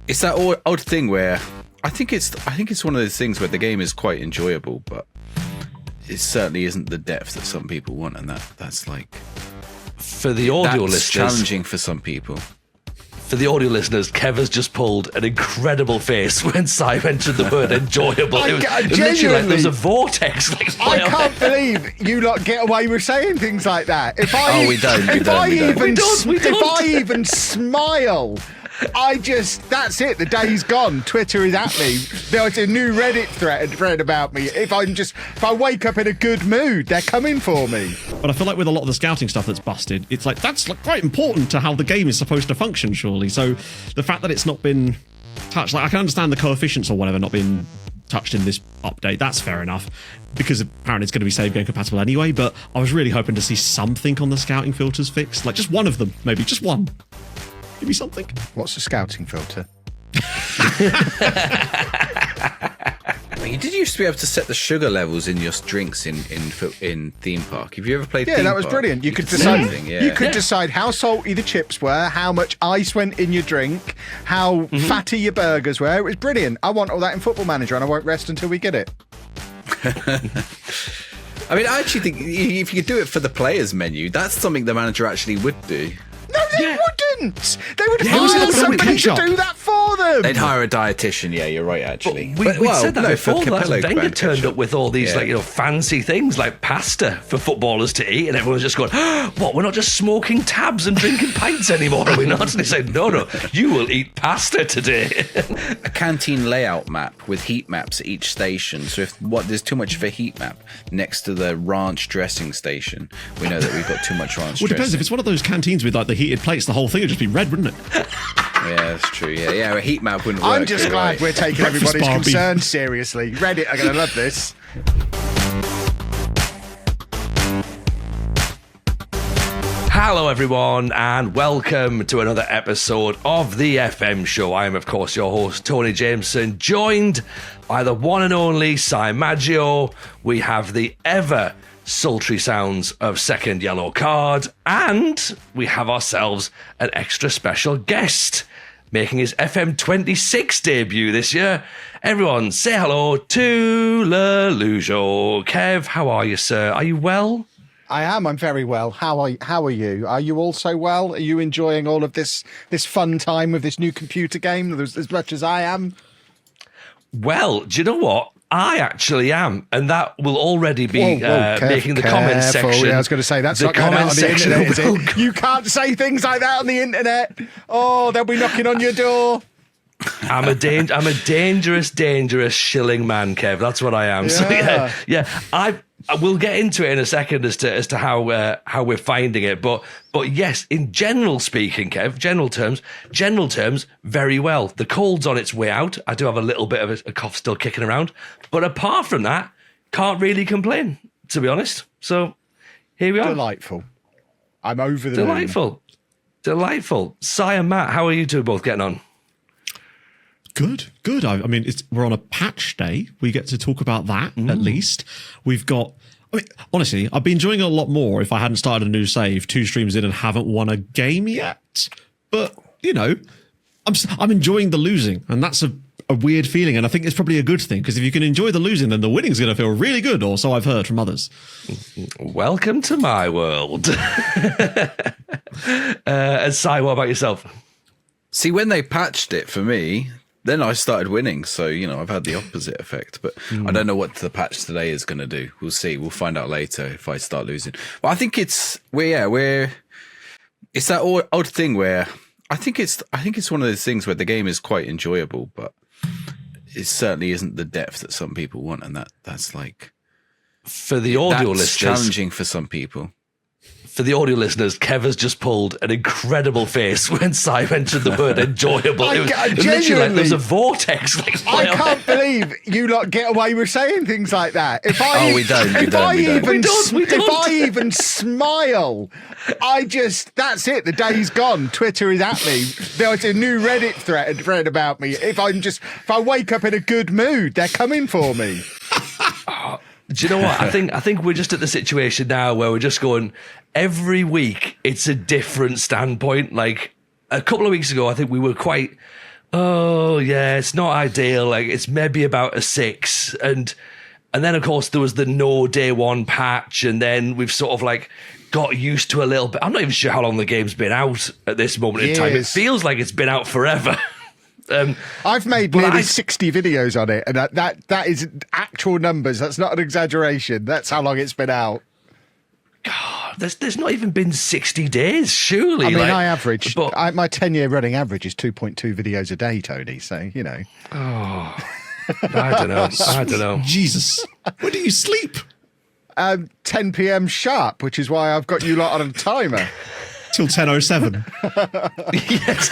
It's that odd thing where I think it's one of those things where the game is quite enjoyable, but it certainly isn't the depth that some people want, and that's like, for the audio listeners, challenging for some people. For the audio listeners, Kev has just pulled an incredible face when Si mentioned the word enjoyable. It was literally like there was a vortex. I can't believe you lot get away with saying things like that. If I even smile, that's it. The day's gone. Twitter is at me. There's a new Reddit thread about me. If I wake up in a good mood, they're coming for me. But I feel like with a lot of the scouting stuff that's busted, it's like that's like quite important to how the game is supposed to function, surely. So the fact that it's not been touched, like I can understand the coefficients or whatever not being touched in this update. That's fair enough, because apparently it's going to be save game compatible anyway. But I was really hoping to see something on the scouting filters fixed, like just one of them, maybe just one. Give me something. What's the scouting filter? You did used to be able to set the sugar levels in your drinks in theme park. Have you ever played? Yeah, that was brilliant. You could decide. You could decide how salty the chips were, how much ice went in your drink, how fatty your burgers were. It was brilliant. I want all that in Football Manager, and I won't rest until we get it. I mean, I actually think if you could do it for the players menu, that's something the manager actually would do. No, they wouldn't. They would hire somebody to do that for them. They'd hire a dietitian. Yeah, you're right, actually. We said that before. Wenger turned up with all these fancy things like pasta for footballers to eat, and everyone's just going, "What? We're not just smoking tabs and drinking pints anymore, are we not?" And he said, "No, you will eat pasta today." A canteen layout map with heat maps at each station. So if there's too much of a heat map next to the ranch dressing station, we know that we've got too much ranch. Well, it depends. If it's one of those canteens with like the heated plates, the whole thing would just be red, wouldn't it? Yeah, that's true. Yeah, a heat map wouldn't work. I'm just glad we're taking everybody's concerns seriously. Reddit are going to love this. Hello everyone, and welcome to another episode of the FM Show. I am, of course, your host, Tony Jameson, joined by the one and only Si Maggio. We have the ever sultry sounds of SecondYellowCard, and we have ourselves an extra special guest making his FM26 debut this year. Everyone, say hello to Lollujo. Kev, how are you, sir? Are you well? I am. I'm very well. How are you? Are you also well? Are you enjoying all of this fun time with this new computer game as much as I am? Well, do you know what? I actually am, and that will already be making the comments section. Yeah, I was going to say, that's not going out on the internet, is it? You can't say things like that on the internet. Oh, they'll be knocking on your door. I'm a dangerous shilling man, Kev. That's what I am. Yeah. So I will get into it in a second as to how we're finding it, but yes, in general speaking, Kev, general terms, very well. The cold's on its way out. I do have a little bit of a cough still kicking around, but apart from that, can't really complain, to be honest. So here we are. Delightful. I'm over the moon. Delightful. Si and Matt, how are you two both getting on? Good. I mean, we're on a patch day. We get to talk about that at least. We've got. I mean, honestly, I'd be enjoying it a lot more if I hadn't started a new save 2 streams in and haven't won a game yet. But you know, I'm enjoying the losing, and that's a weird feeling. And I think it's probably a good thing, because if you can enjoy the losing, then the winning's going to feel really good. Or so I've heard from others. Welcome to my world. And Si, what about yourself? See, when they patched it for me, then I started winning, so, I've had the opposite effect. But I don't know what the patch today is going to do. We'll see. We'll find out later if I start losing. But I think it's that odd thing where I think it's one of those things where the game is quite enjoyable, but it certainly isn't the depth that some people want, and that's like, for the audio listeners, challenging for some people. For the audio listeners, Kev has just pulled an incredible face when Si mentioned the word enjoyable. It was literally like there was a vortex. I can't believe you lot get away with saying things like that. If I even smile, that's it. The day's gone. Twitter is at me. There's a new Reddit thread about me. If I wake up in a good mood, they're coming for me. Do you know what? I think we're just at the situation now where we're just going, every week it's a different standpoint. Like a couple of weeks ago, I think we were quite Oh yeah, it's not ideal. Like it's maybe about a 6, and then of course there was the no day one patch, and then we've sort of like got used to a little bit. I'm not even sure how long the game's been out at this moment in time. It feels like it's been out forever. I've made nearly 60 videos on it, and that is actual numbers. That's not an exaggeration. That's how long it's been out. God, there's not even been 60 days, surely. I mean, I average, my 10-year running average is 2.2 videos a day, Tony, so, you know. Oh, I don't know. Jesus. When do you sleep? 10 p.m. sharp, which is why I've got you lot on a timer. Till 10:07. Yes.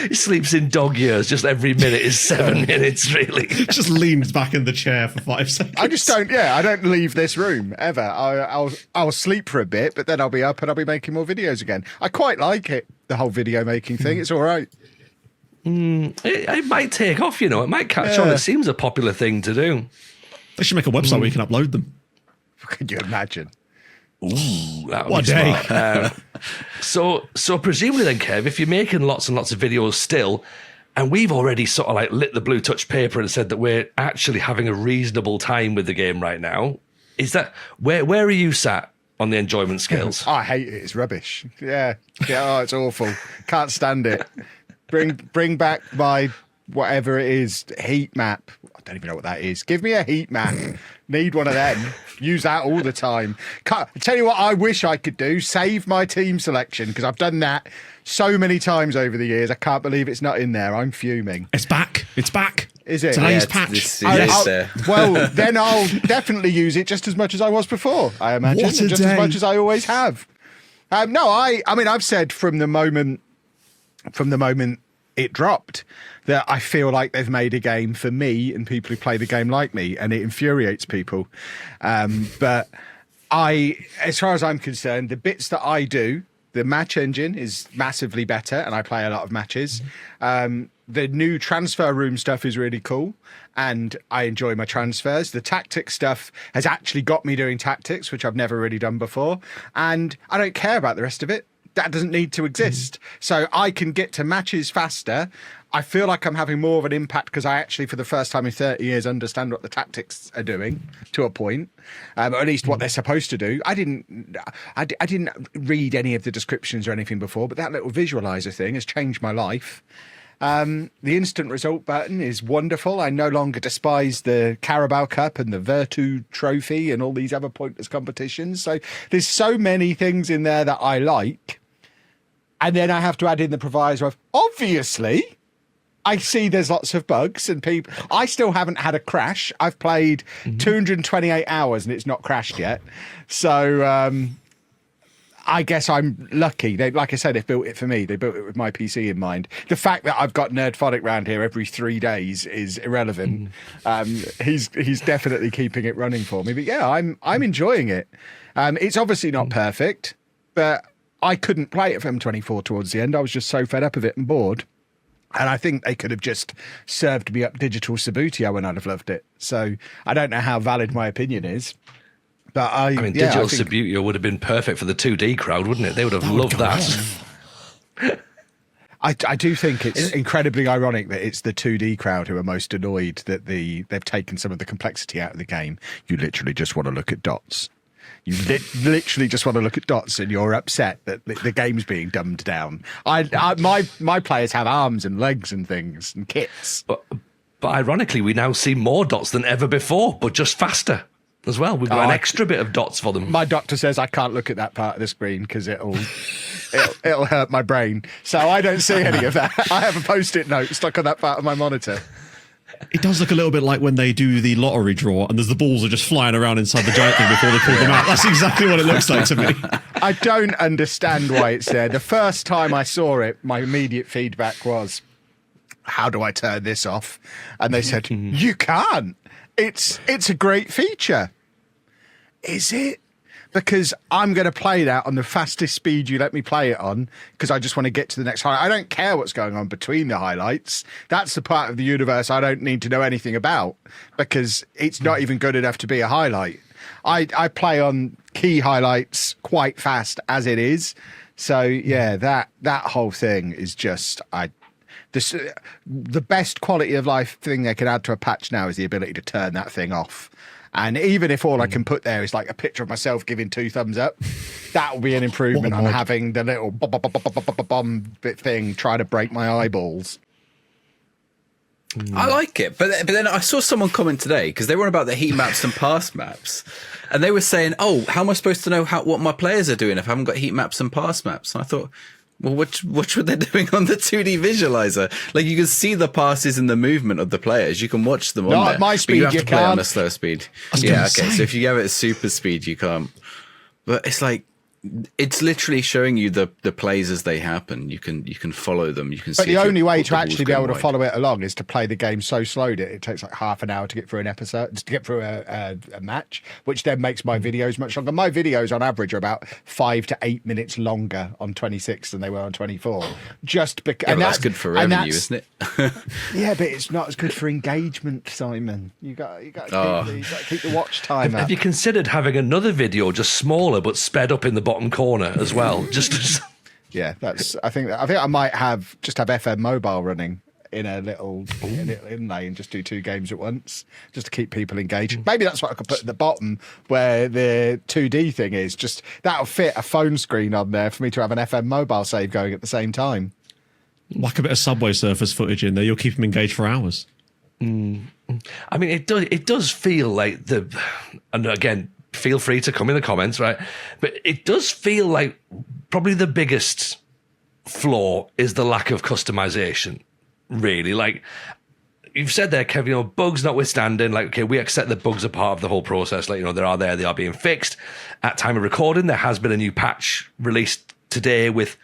He sleeps in dog years. Just every minute is 7 minutes, really. Just leans back in the chair for 5 seconds. I just don't, I don't leave this room ever. I'll sleep for a bit, but then I'll be up and I'll be making more videos again. I quite like it, the whole video making thing. It's all right. It might take off, you know. It might catch on. It seems a popular thing to do. They should make a website where you can upload them. Can you imagine? Ooh, that would What be day? smart. So presumably then, Kev, if you're making lots and lots of videos still, and we've already sort of like lit the blue touch paper and said that we're actually having a reasonable time with the game right now, is that where are you sat on the enjoyment scales? I hate it. It's rubbish. Yeah. It's awful. Can't stand it. Bring back my whatever it is, heat map. I don't even know what that is. Give me a heat map. Need one of them. Use that all the time. Tell you what I wish I could do. Save my team selection, because I've done that so many times over the years. I can't believe it's not in there. I'm fuming. It's back. It's back. Is it? Today's patch. Well, then I'll definitely use it just as much as I was before, I imagine. What a just day. as much as I always have. No, I mean, I've said from the moment it dropped that I feel like they've made a game for me and people who play the game like me, and it infuriates people. But as far as I'm concerned, the bits that I do, the match engine is massively better, and I play a lot of matches. The new transfer room stuff is really cool, and I enjoy my transfers. The tactics stuff has actually got me doing tactics, which I've never really done before, and I don't care about the rest of it. That doesn't need to exist. So I can get to matches faster. I feel like I'm having more of an impact because I actually, for the first time in 30 years, understand what the tactics are doing to a point, or at least what they're supposed to do. I didn't read any of the descriptions or anything before, but that little visualizer thing has changed my life. The instant result button is wonderful. I no longer despise the Carabao Cup and the Virtu Trophy and all these other pointless competitions. So there's so many things in there that I like. And then I have to add in the proviso of, obviously, I see there's lots of bugs and people. I still haven't had a crash. I've played 228 hours and it's not crashed yet. So I guess I'm lucky. Like I said, they've built it for me. They built it with my PC in mind. The fact that I've got Nerdphonic round here every 3 days is irrelevant. He's definitely keeping it running for me. But yeah, I'm enjoying it. It's obviously not perfect, but I couldn't play FM24 towards the end. I was just so fed up of it and bored. And I think they could have just served me up Digital Subbuteo and I'd have loved it. So I don't know how valid my opinion is. But I mean, Digital Subbuteo would have been perfect for the 2D crowd, wouldn't it? They would have loved that. I do think it's incredibly ironic that it's the 2D crowd who are most annoyed that they've taken some of the complexity out of the game. You literally just want to look at dots. You literally just want to look at dots, and you're upset that the game's being dumbed down. My players have arms and legs and things and kits. But ironically, we now see more dots than ever before, but just faster as well. We've got an extra bit of dots for them. My doctor says I can't look at that part of the screen because it'll hurt my brain. So I don't see any of that. I have a post-it note stuck on that part of my monitor. It does look a little bit like when they do the lottery draw and the balls are just flying around inside the giant thing before they pull them out. That's exactly what it looks like to me. I don't understand why it's there. The first time I saw it, my immediate feedback was, how do I turn this off? And they said, you can't. It's a great feature. Is it? Because I'm going to play that on the fastest speed you let me play it on, because I just want to get to the next highlight. I don't care what's going on between the highlights. That's the part of the universe I don't need to know anything about, because it's not even good enough to be a highlight. I play on key highlights quite fast as it is. So yeah, that whole thing is just the best quality of life thing they can add to a patch now is the ability to turn that thing off. And even if all I can put there is like a picture of myself giving 2 thumbs up, that will be an improvement on having the little bomb bit thing try to break my eyeballs. I like it, but then I saw someone comment today because they were on about the heat maps and pass maps, and they were saying, "Oh, how am I supposed to know what my players are doing if I haven't got heat maps and pass maps?" And I thought, well, what were they doing on the 2D visualizer? Like, you can see the passes and the movement of the players. You can watch them on Not there. at my speed, but you have to play can't. on a slow speed. Yeah, okay. So if you have it at super speed, you can't. But it's like, it's literally showing you the plays as they happen. You can follow them. You can. But see the if only way the to ball's actually be able going to wide. follow it along is to play the game so slow that it takes like half an hour to get through an episode, to get through a match, which then makes my videos much longer. My videos on average are about 5 to 8 minutes longer on 26 than they were on 24. Just because, Yeah, but that's good for revenue, isn't it? Yeah, but it's not as good for engagement, Simon. You got to keep the watch time up. Have you considered having another video just smaller but sped up in the bottom corner as well? Just Yeah, I think I might have FM Mobile running in a little inlay and just do 2 games at once, just to keep people engaged. Maybe that's what I could put at the bottom where the 2D thing is. Just that'll fit a phone screen on there for me to have an FM Mobile save going at the same time. Whack a bit of Subway Surfers footage in there. You'll keep them engaged for hours. I mean, it does feel like and again, feel free to come in the comments, right? But it does feel like probably the biggest flaw is the lack of customization, really. Like you've said there, Kev, bugs notwithstanding, like, okay, we accept that bugs are part of the whole process. Like, they are being fixed. At time of recording, there has been a new patch released today with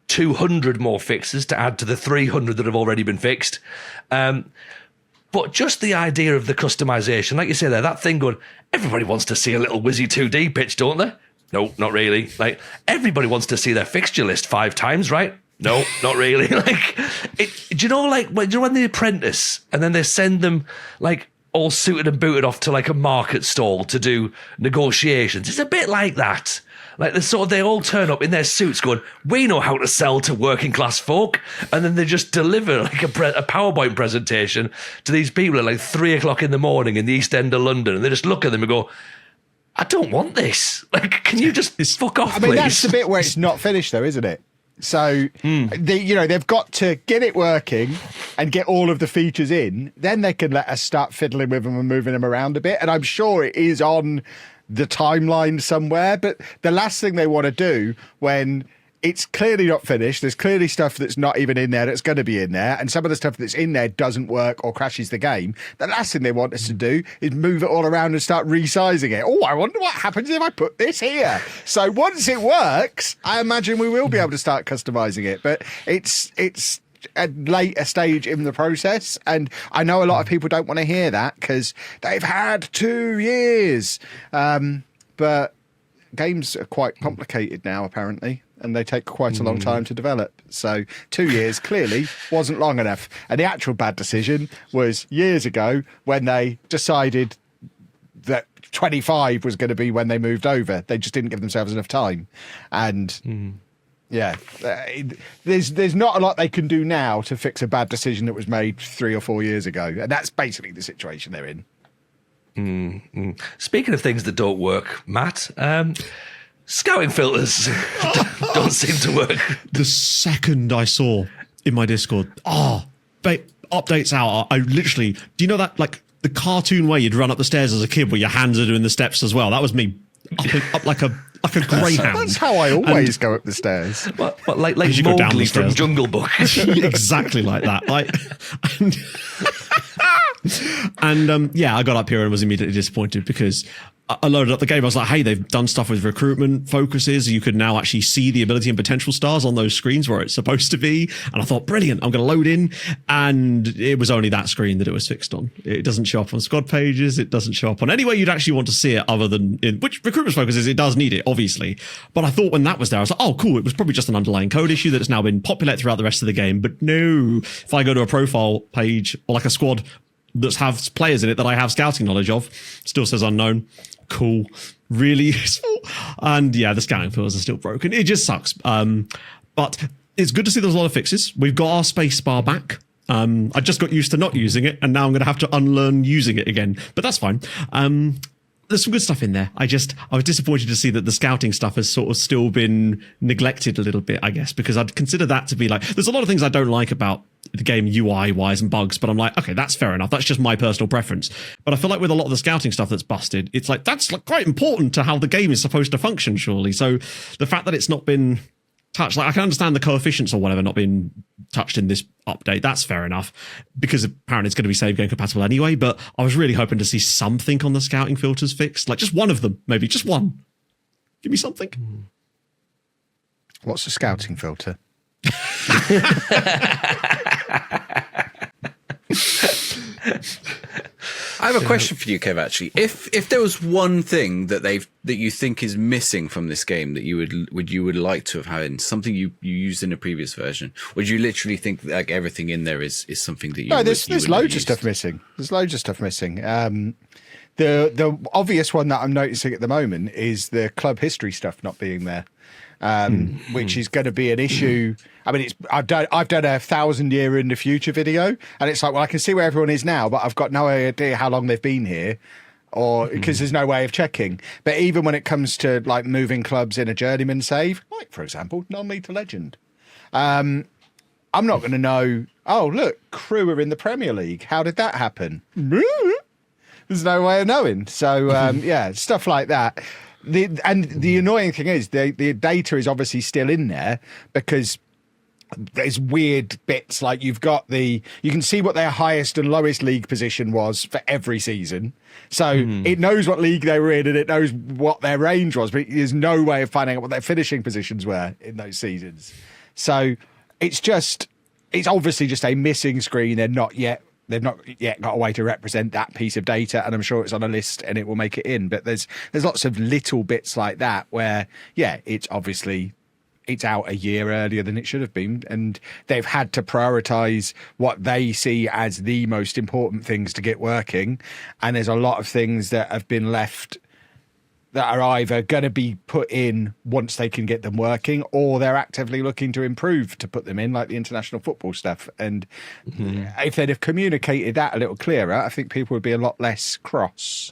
200 more fixes to add to the 300 that have already been fixed. But just the idea of the customization, like you say there, that thing going, everybody wants to see a little whizzy 2D pitch, don't they? No, not really. Like, everybody wants to see their fixture list 5 times, right? No, not really. Like, do you know when The Apprentice, and then they send them, like, all suited and booted off to, like, a market stall to do negotiations? It's a bit like that. Like, they all turn up in their suits going, we know how to sell to working class folk. And then they just deliver like a PowerPoint presentation to these people at like 3:00 in the morning in the East End of London. And they just look at them and go, I don't want this. Like, can you just fuck off, please? That's the bit where it's not finished though, isn't it? So, they've got to get it working and get all of the features in. Then they can let us start fiddling with them and moving them around a bit. And I'm sure it is on the timeline somewhere, but the last thing they want to do when it's clearly not finished, there's clearly stuff that's not even in there that's going to be in there, and some of the stuff that's in there doesn't work or crashes the game, the last thing they want us to do is move it all around and start resizing it. Oh, I wonder what happens if I put this here. So once it works, I imagine we will be able to start customizing it, but it's a later stage in the process, and I know a lot of people don't want to hear that because they've had 2 years, but games are quite complicated now apparently, and they take quite a long time to develop. So 2 years clearly wasn't long enough, and the actual bad decision was years ago when they decided that 25 was going to be when they moved over. They just didn't give themselves enough time, and yeah, there's not a lot they can do now to fix a bad decision that was made 3 or 4 years ago. And that's basically the situation they're in. Speaking of things that don't work, Matt, scouting filters don't seem to work. The second I saw in my Discord, updates out, I literally, do you know that, like, the cartoon way you'd run up the stairs as a kid where your hands are doing the steps as well? That was me up like a greyhound. That's how I always go up the stairs. But like you go down the Mowgli from stairs. Jungle Book. Exactly like that. Yeah, I got up here and was immediately disappointed because I loaded up the game. I was like, hey, they've done stuff with recruitment focuses. You could now actually see the ability and potential stars on those screens where it's supposed to be. And I thought, brilliant, I'm going to load in. And it was only that screen that it was fixed on. It doesn't show up on squad pages. It doesn't show up on any way you'd actually want to see it other than in which recruitment focuses. It does need it, obviously. But I thought when that was there, I was like, oh, cool. It was probably just an underlying code issue that's now been populated throughout the rest of the game. But no, if I go to a profile page or like a squad that has players in it that I have scouting knowledge of, still says unknown. Cool, really useful. And yeah, the scouting filters are still broken. It just sucks. But it's good to see there's a lot of fixes. We've got our space bar back. I just got used to not using it, and now I'm going to have to unlearn using it again. But that's fine. There's some good stuff in there. I was disappointed to see that the scouting stuff has sort of still been neglected a little bit, I guess, because I'd consider that to be like, there's a lot of things I don't like about the game UI-wise and bugs, but I'm like, okay, that's fair enough. That's just my personal preference. But I feel like with a lot of the scouting stuff that's busted, it's like, that's like quite important to how the game is supposed to function, surely. So the fact that it's not been touched, like I can understand the coefficients or whatever not being touched in this update, that's fair enough, because apparently it's going to be save game compatible anyway, but I was really hoping to see something on the scouting filters fixed, like just one of them, maybe just one. Give me something. What's the scouting filter? I have a question for you, Kev. Actually, if there was one thing that you think is missing from this game that you would like to have had, something you used in a previous version, would you literally think that, like, everything in there is something that you? No, there's loads of stuff missing. There's loads of stuff missing. The obvious one that I'm noticing at the moment is the club history stuff not being there. Which is going to be an issue. I mean, I've done a 1,000-year in the future video, and it's like, well, I can see where everyone is now, but I've got no idea how long they've been here, or because there's no way of checking. But even when it comes to like moving clubs in a journeyman save, like for example, non-lethal legend, I'm not going to know. Oh, look, Crewe are in the Premier League. How did that happen? There's no way of knowing. So yeah, stuff like that. The annoying thing is the data is obviously still in there because there's weird bits, like you can see what their highest and lowest league position was for every season. So it knows what league they were in and it knows what their range was, but there's no way of finding out what their finishing positions were in those seasons. So it's obviously just a missing screen. They've not yet got a way to represent that piece of data, and I'm sure it's on a list and it will make it in. But there's lots of little bits like that where, yeah, it's out a year earlier than it should have been, and they've had to prioritize what they see as the most important things to get working. And there's a lot of things that have been left that are either going to be put in once they can get them working, or they're actively looking to improve to put them in, like the international football stuff. And if they'd have communicated that a little clearer, I think people would be a lot less cross.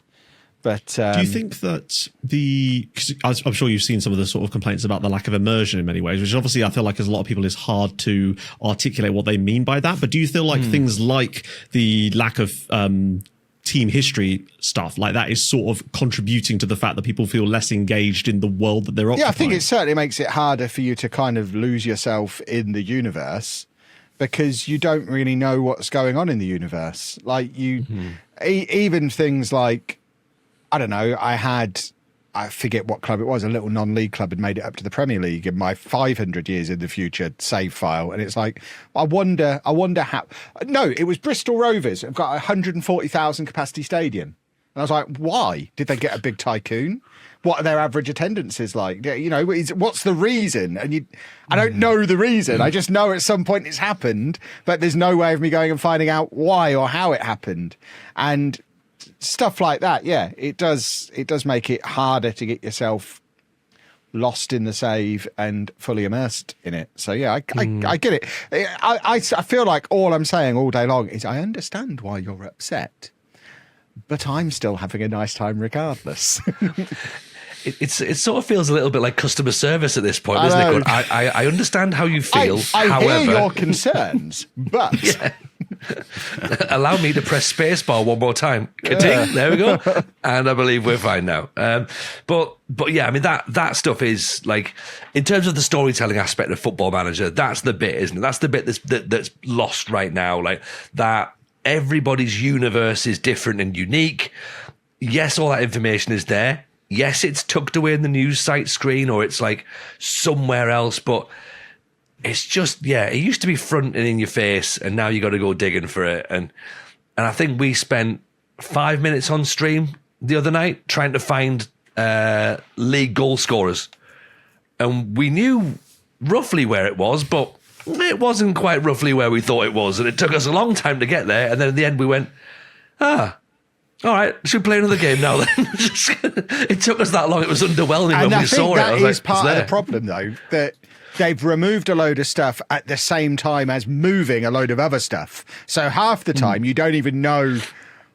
But do you think that because I'm sure you've seen some of the sort of complaints about the lack of immersion in many ways, which obviously I feel like as a lot of people is hard to articulate what they mean by that. But do you feel like things like the lack of team history stuff like that is sort of contributing to the fact that people feel less engaged in the world that they're occupying? Yeah, I think it certainly makes it harder for you to kind of lose yourself in the universe because you don't really know what's going on in the universe. Like even things like, I don't know, I forget what club it was, a little non-league club had made it up to the Premier League in my 500 years in the future save file. And it's like, I wonder how... No, it was Bristol Rovers. I've got a 140,000 capacity stadium. And I was like, why? Did they get a big tycoon? What are their average attendances like? You know, what's the reason? And I don't know the reason. I just know at some point it's happened, but there's no way of me going and finding out why or how it happened. And stuff like that, yeah, it does make it harder to get yourself lost in the save and fully immersed in it. So yeah, I get it. I feel like all I'm saying all day long is I understand why you're upset, but I'm still having a nice time regardless. It sort of feels a little bit like customer service at this point, doesn't it? I understand how you feel. I hear your concerns, but yeah. Allow me to press spacebar one more time. Ka-ting, there we go. And I believe we're fine now. But yeah, I mean that stuff is like, in terms of the storytelling aspect of Football Manager, that's the bit, isn't it? That's the bit that's lost right now. Like that, everybody's universe is different and unique. Yes, all that information is there. Yes, it's tucked away in the news site screen, or it's like somewhere else, but it's just, yeah, it used to be front and in your face, and now you got to go digging for it. And I think we spent 5 minutes on stream the other night trying to find league goal scorers. And we knew roughly where it was, but it wasn't quite roughly where we thought it was. And it took us a long time to get there. And then at the end we went, all right, should we play another game now then? It took us that long. It was underwhelming when we saw it. And I think that is part of the problem, though, that they've removed a load of stuff at the same time as moving a load of other stuff. So half the time you don't even know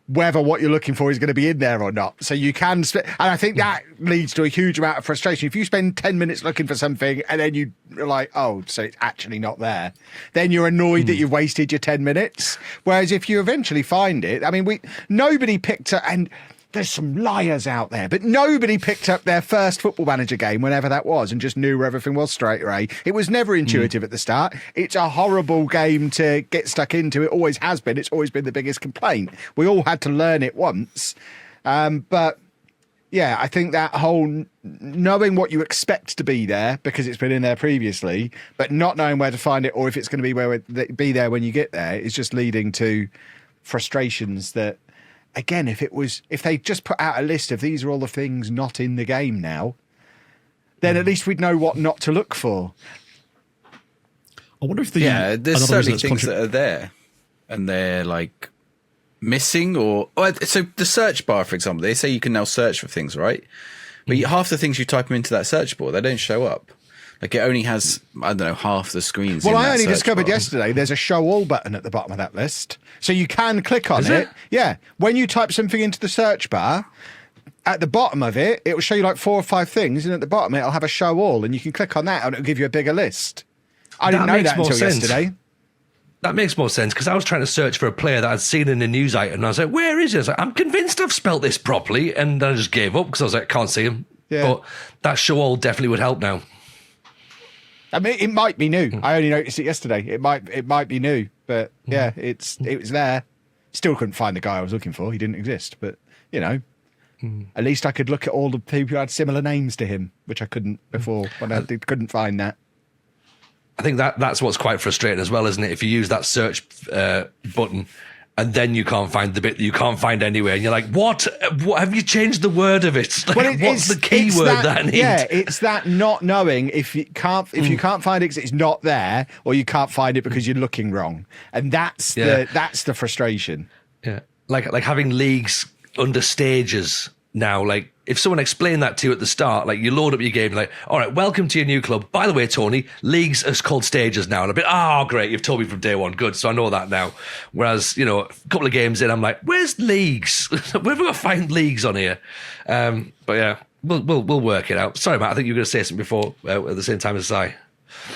whether what you're looking for is going to be in there or not. So you can, and I think that leads to a huge amount of frustration. If you spend 10 minutes looking for something and then you're like, oh, so it's actually not there, then you're annoyed that you've wasted your 10 minutes. Whereas if you eventually find it, I mean, nobody picked up, and there's some liars out there, but nobody picked up their first Football Manager game, whenever that was, and just knew where everything was straight away. It was never intuitive at the start. It's a horrible game to get stuck into. It always has been. It's always been the biggest complaint. We all had to learn it once. But yeah, I think that whole knowing what you expect to be there because it's been in there previously, but not knowing where to find it or if it's going to be there when you get there is just leading to frustrations that, again, if they just put out a list of these are all the things not in the game now, then at least we'd know what not to look for. I wonder if there's certainly things that are there and they're like missing or so the search bar, for example, they say you can now search for things, right? But half the things you type them into that search bar, they don't show up. Like it only has, I don't know, half the screens. Well, I only discovered yesterday there's a show all button at the bottom of that list. So you can click on it. Yeah. When you type something into the search bar, at the bottom of it, it will show you like 4 or 5 things. And at the bottom, it'll have a show all. And you can click on that and it'll give you a bigger list. I didn't know that until yesterday. That makes more sense because I was trying to search for a player that I'd seen in a news item. And I was like, where is he? I was like, I'm convinced I've spelt this properly. And then I just gave up because I was like, can't see him. Yeah. But that show all definitely would help now. I mean, it might be new. I only noticed it yesterday. It might be new, but yeah, it was there. Still couldn't find the guy I was looking for. He didn't exist, but you know, at least I could look at all the people who had similar names to him, which I couldn't before when I couldn't find that. I think that's what's quite frustrating as well, isn't it? If you use that search button and then you can't find the bit that you can't find anywhere, and you're like, "What have you changed the word of it? Like, well, what's the keyword that I need?" Yeah, it's that not knowing if you can't find it because it's not there, or you can't find it because you're looking wrong, and that's the frustration. Yeah, like having leagues under stages now. Like if someone explained that to you at the start, like you load up your game, like, all right, welcome to your new club. By the way, Tony, leagues are called stages now. And I've been, oh, great, you've told me from day one. Good, so I know that now. Whereas, you know, a couple of games in, I'm like, where's leagues? Where have we got to find leagues on here? But yeah, we'll work it out. Sorry, Matt, I think you were going to say something before at the same time as I.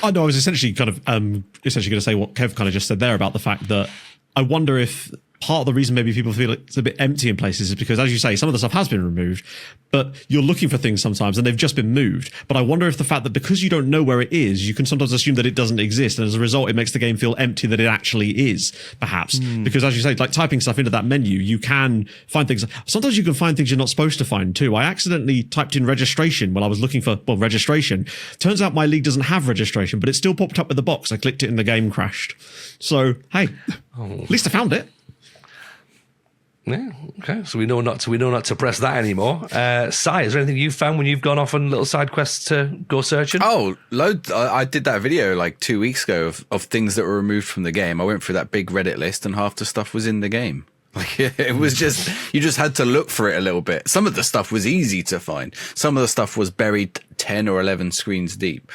Oh, no, I was essentially going to say what Kev kind of just said there about the fact that I wonder if part of the reason maybe people feel it's a bit empty in places is because, as you say, some of the stuff has been removed, but you're looking for things sometimes and they've just been moved. But I wonder if the fact that because you don't know where it is, you can sometimes assume that it doesn't exist. And as a result, it makes the game feel empty that it actually is, perhaps. Because as you say, like typing stuff into that menu, you can find things. Sometimes you can find things you're not supposed to find too. I accidentally typed in registration when I was looking for, registration. Turns out my league doesn't have registration, but it still popped up with the box. I clicked it and the game crashed. So, hey, at least I found it. Yeah, okay. So we know not to press that anymore. Sai, is there anything you've found when you've gone off on little side quests to go searching? Oh, loads. I did that video like 2 weeks ago of things that were removed from the game. I went through that big Reddit list and half the stuff was in the game. Like it was just, you just had to look for it a little bit. Some of the stuff was easy to find. Some of the stuff was buried 10 or 11 screens deep.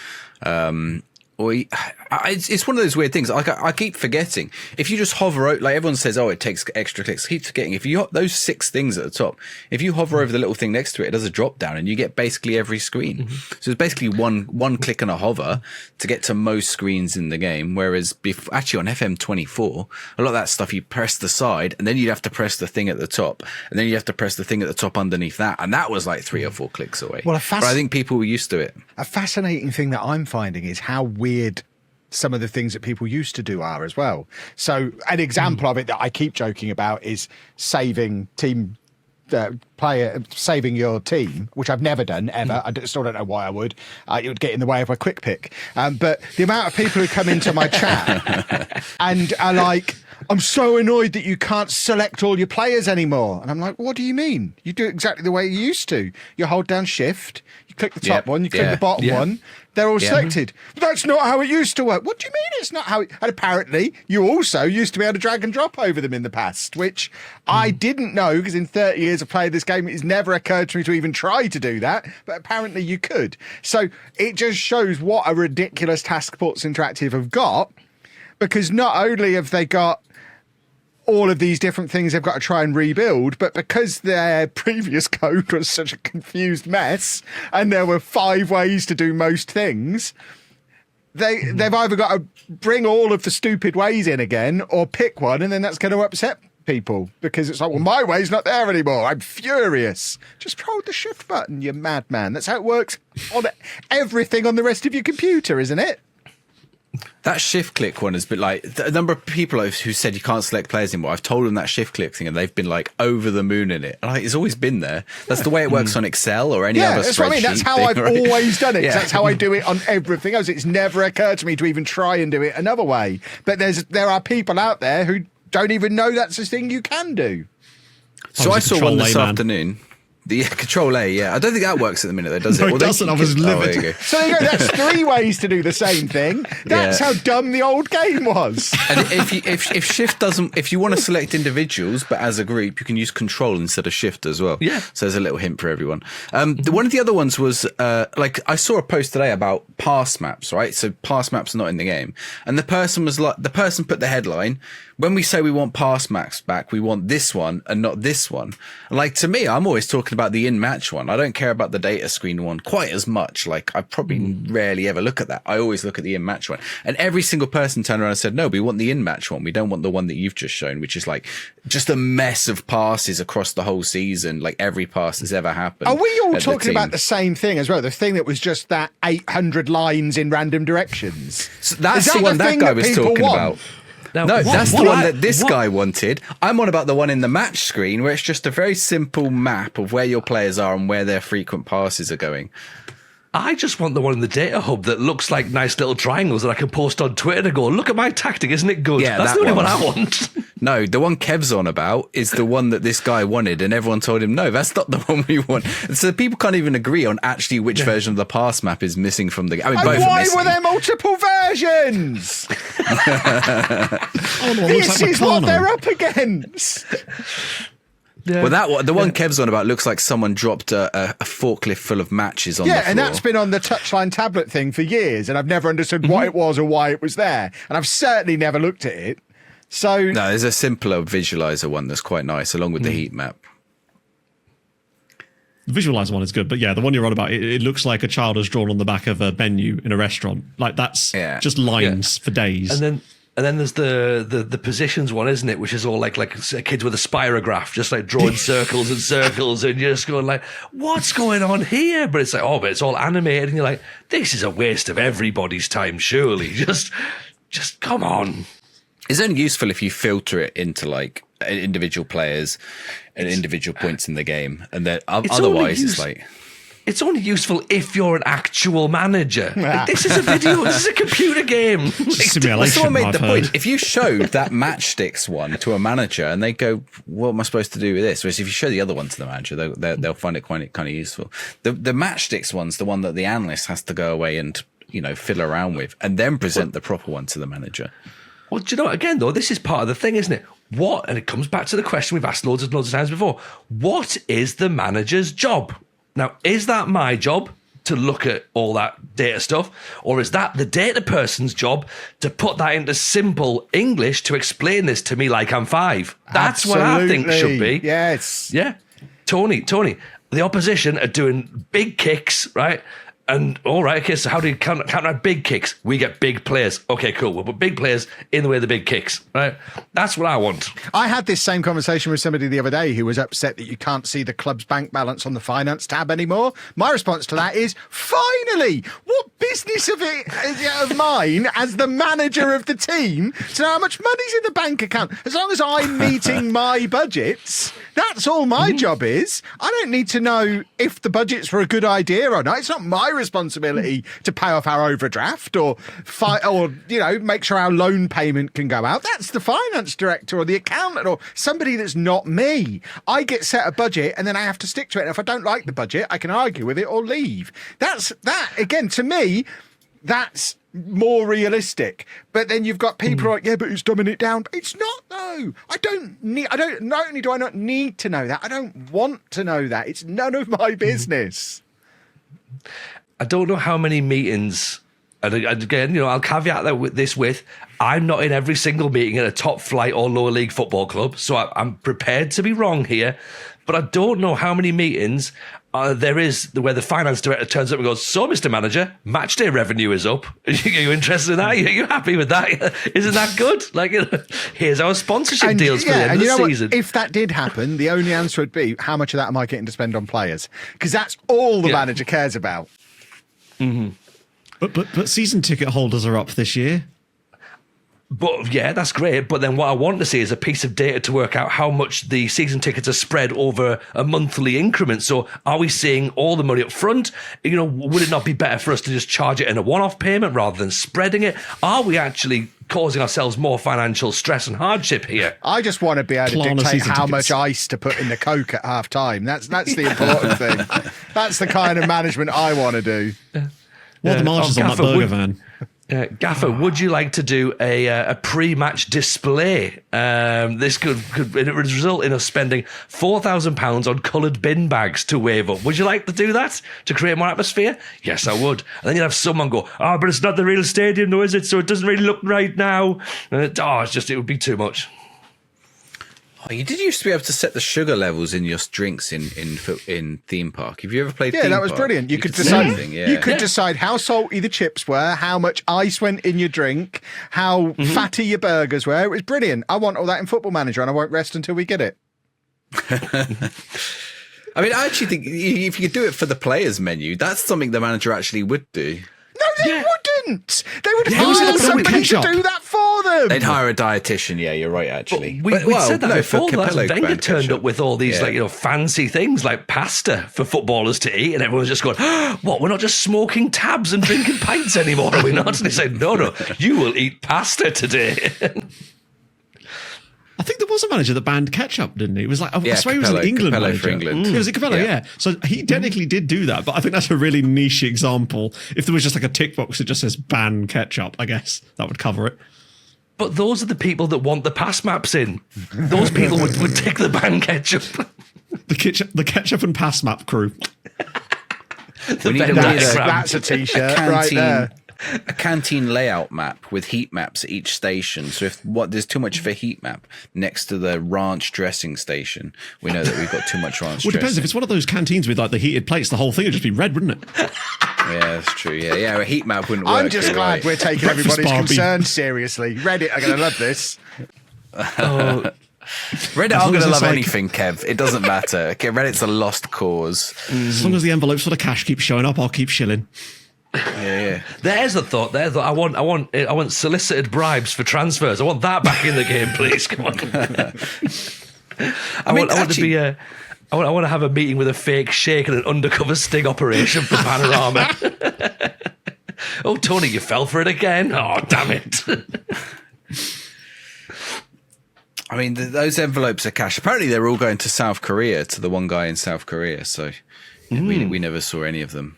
It's one of those weird things. Like I keep forgetting. If you just hover over, like everyone says, oh, it takes extra clicks. I keep forgetting. If you those 6 things at the top, if you hover over the little thing next to it, it does a drop down, and you get basically every screen. So it's basically one click and a hover to get to most screens in the game. Whereas actually on FM24, a lot of that stuff you press the side, and then you'd have to press the thing at the top, and then you have to press the thing at the top underneath that, and that was like 3 or 4 clicks away. Well, but I think people were used to it. A fascinating thing that I'm finding is how weird some of the things that people used to do are as well. So an example of it that I keep joking about is saving saving your team, which I've never done ever. I still don't know why I would. It would get in the way of a quick pick. But the amount of people who come into my chat and are like, I'm so annoyed that you can't select all your players anymore. And I'm like, what do you mean? You do it exactly the way you used to. You hold down shift, you click the top one, you click the bottom one, they're all selected. That's not how it used to work. What do you mean it's not how it... And apparently, you also used to be able to drag and drop over them in the past, which I didn't know, because in 30 years of playing this game, it's never occurred to me to even try to do that, but apparently you could. So it just shows what a ridiculous task Sports Interactive have got, because not only have they got all of these different things they've got to try and rebuild, but because their previous code was such a confused mess and there were 5 ways to do most things, they've either got to bring all of the stupid ways in again or pick one, and then that's going to upset people because it's like, well, my way's not there anymore. I'm furious. Just hold the shift button, you madman. That's how it works on everything on the rest of your computer, isn't it? That shift click one has been like the number of people who said you can't select players anymore. I've told them that shift click thing and they've been like over the moon in it. And it's always been there. That's the way it works on Excel or any other spreadsheet. That's what I mean. That's how I've always done it. That's how I do it on everything else. It's never occurred to me to even try and do it another way. But there are people out there who don't even know that's a thing you can do. So I saw one this afternoon. The Control A, yeah. I don't think that works at the minute, though, does it? No, it doesn't. I was livid. There you go. So there you go. That's 3 ways to do the same thing. That's how dumb the old game was. And if Shift doesn't, if you want to select individuals, but as a group, you can use Control instead of Shift as well. Yeah. So there's a little hint for everyone. One of the other ones was like I saw a post today about pass maps, right? So pass maps are not in the game, and the person put the headline: when we say we want pass maps back, we want this one and not this one. And like, to me, I'm always talking about the in-match one. I don't care about the data screen one quite as much. Like, I probably rarely ever look at that. I always look at the in-match one. And every single person turned around and said, no, we want the in-match one. We don't want the one that you've just shown, which is like just a mess of passes across the whole season. Like every pass that's ever happened. Are we all talking about the same thing as well? The thing that was just that 800 lines in random directions? So that's the one that guy was talking about. No, that's the one that this guy wanted. I'm on about the one in the match screen where it's just a very simple map of where your players are and where their frequent passes are going. I just want the one in the data hub that looks like nice little triangles that I can post on Twitter to go, look at my tactic, isn't it good? Yeah, that's the only one I want. No, the one Kev's on about is the one that this guy wanted, and everyone told him, no, that's not the one we want. And so people can't even agree on actually which version of the pass map is missing from the game. I mean, both why are missing. were there multiple versions? This is what they're up against. Yeah. Well, the one Kev's on about looks like someone dropped a forklift full of matches on the floor. Yeah, and that's been on the touchline tablet thing for years, and I've never understood what it was or why it was there. And I've certainly never looked at it. So no, there's a simpler visualizer one that's quite nice, along with the heat map. The visualizer one is good, but yeah, the one you're on about, it looks like a child has drawn on the back of a menu in a restaurant. Like that's just lines for days. And then there's the positions one, isn't it? Which is all like kids with a spirograph, just like drawing circles and circles, and you're just going like, what's going on here? But it's like, oh, but it's all animated, and you're like, this is a waste of everybody's time, surely. Just come on. It's only useful if you filter it into like individual players and individual points in the game, and then otherwise it's like. It's only useful if you're an actual manager. Like, this is a video. This is a computer game. Someone made the point. If you showed that matchsticks one to a manager and they go, what am I supposed to do with this? Whereas if you show the other one to the manager, they'll find it kind of useful. The matchsticks one's the one that the analyst has to go away and, fiddle around with and then present the proper one to the manager. Well, do you know what? Again, though, this is part of the thing, isn't it? And it comes back to the question we've asked loads and loads of times before. What is the manager's job? Now, is that my job to look at all that data stuff? Or is that the data person's job to put that into simple English to explain this to me like I'm 5? That's what I think should be. Yes. Yeah. Tony, the opposition are doing big kicks, right? And all right, okay, so how do you counteract big kicks? We get big players. Okay, cool. We'll put big players in the way of the big kicks, right? That's what I want. I had this same conversation with somebody the other day who was upset that you can't see the club's bank balance on the finance tab anymore. My response to that is, finally, what business of mine as the manager of the team to know how much money's in the bank account? As long as I'm meeting my budgets, that's all my job is. I don't need to know if the budgets were a good idea or not. It's not my responsibility to pay off our overdraft or make sure our loan payment can go out. That's the finance director or the accountant or somebody that's not me. I get set a budget and then I have to stick to it. And if I don't like the budget, I can argue with it or leave. That again, to me, that's more realistic. But then you've got people like, yeah, but it's dumbing it down. It's not, though. Not only do I not need to know that, I don't want to know that. It's none of my business. I don't know how many meetings, and again, I'll caveat this with, I'm not in every single meeting at a top flight or lower league football club, so I'm prepared to be wrong here, but I don't know how many meetings there is where the finance director turns up and goes, so, Mr. Manager, match day revenue is up. Are you interested in that? Are you happy with that? Isn't that good? Here's our sponsorship deals for the end of the season. What? If that did happen, the only answer would be, how much of that am I getting to spend on players? Because that's all the manager cares about. Mm-hmm. But season ticket holders are up this year. But yeah, that's great. But then what I want to see is a piece of data to work out how much the season tickets are spread over a monthly increment. So are we seeing all the money up front? Would it not be better for us to just charge it in a one-off payment rather than spreading it? Are we actually causing ourselves more financial stress and hardship here? I just want to be able to dictate how much ice to put in the Coke at half time. That's the important thing. That's the kind of management I want to do. What are the margins on that burger van? Gaffer, would you like to do a pre-match display? This could result in us spending £4,000 on coloured bin bags to wave up. Would you like to do that to create more atmosphere? Yes, I would. And then you'd have someone go, but it's not the real stadium, though, is it? So it doesn't really look right now. And it would be too much. Oh, you did used to be able to set the sugar levels in your drinks in theme park. Have you ever played? Yeah, theme that was park? brilliant. You could decide. You could decide how salty the chips were, how much ice went in your drink, how fatty your burgers were. It was brilliant. I want all that in Football Manager, and I won't rest until we get it. I mean, I actually think if you could do it for the players menu, that's something the manager actually would do. No, they wouldn't. They would hire somebody to do that for them. They'd hire a dietitian. Yeah, you're right, actually. We said that before. Wenger turned ketchup. up with all these fancy things like pasta for footballers to eat, and everyone's just going, what, we're not just smoking tabs and drinking pints anymore, are we not? And he said, no, you will eat pasta today. I think there was a manager that banned ketchup, didn't he? It was like, I swear he was an England Capello manager. for England. It was a Capello, yeah. So he technically did do that, but I think that's a really niche example. If there was just like a tick box that just says ban ketchup, I guess that would cover it. But those are the people that want the pass maps in. Those people would tick the ban ketchup. The ketchup and pass map crew. That's a t-shirt right there. A canteen layout map with heat maps at each station. So if there's too much of a heat map next to the ranch dressing station, we know that we've got too much ranch Well, it dressing. depends. If it's one of those canteens with like the heated plates, the whole thing would just be red, wouldn't it? Yeah, that's true. Yeah, a heat map wouldn't work. I'm just glad we're taking everybody's concerns seriously. Reddit are going to love this. Reddit aren't going to love anything, Kev. It doesn't matter. Okay, Reddit's a lost cause. As long as the envelopes for the cash keep showing up, I'll keep shilling. Yeah. There's a thought. I want solicited bribes for transfers. I want that back in the game, please. Come on. I want to have a meeting with a fake shake and an undercover sting operation for Panorama. Oh, Tony, you fell for it again. Oh, damn it. I mean, those envelopes are cash. Apparently, they're all going to South Korea, to the one guy in South Korea. So we never saw any of them.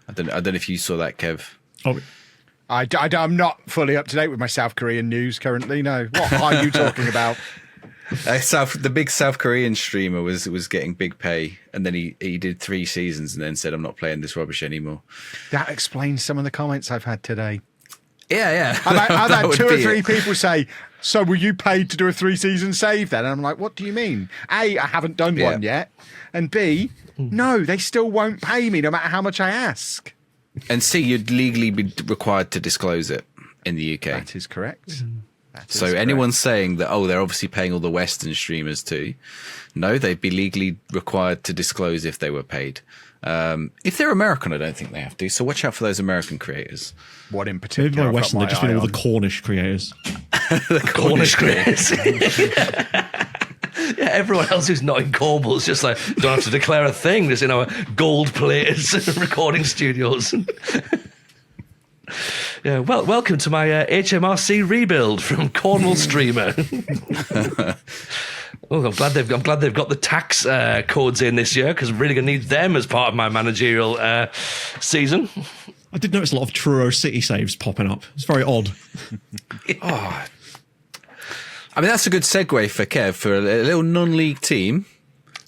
I don't know if you saw that, Kev. Oh. I'm not fully up to date with my South Korean news currently. No, what are you talking about? The big South Korean streamer was getting big pay, and then he did 3 seasons, and then said, "I'm not playing this rubbish anymore." That explains some of the comments I've had today. Yeah. I've had 2 or 3 people say, "So were you paid to do a 3-season save then?" And I'm like, "What do you mean? A, I haven't done one yet, and B, no, they still won't pay me no matter how much I ask." And C, you'd legally be required to disclose it in the UK. That is correct. So anyone saying that, they're obviously paying all the Western streamers too, no, they'd be legally required to disclose if they were paid. If they're American, I don't think they have to. So watch out for those American creators. What in particular? Maybe by Western, they've just been all the Cornish creators. The Cornish creators. Yeah, everyone else who's not in Cornwall's just like, don't have to declare a thing. Just in our gold-plated recording studios. Yeah, well, welcome to my HMRC rebuild from Cornwall Streamer. Oh, I'm glad they've got the tax codes in this year, because I'm really going to need them as part of my managerial season. I did notice a lot of Truro City saves popping up. It's very odd. Oh, I mean, that's a good segue for Kev, for a little non-league team.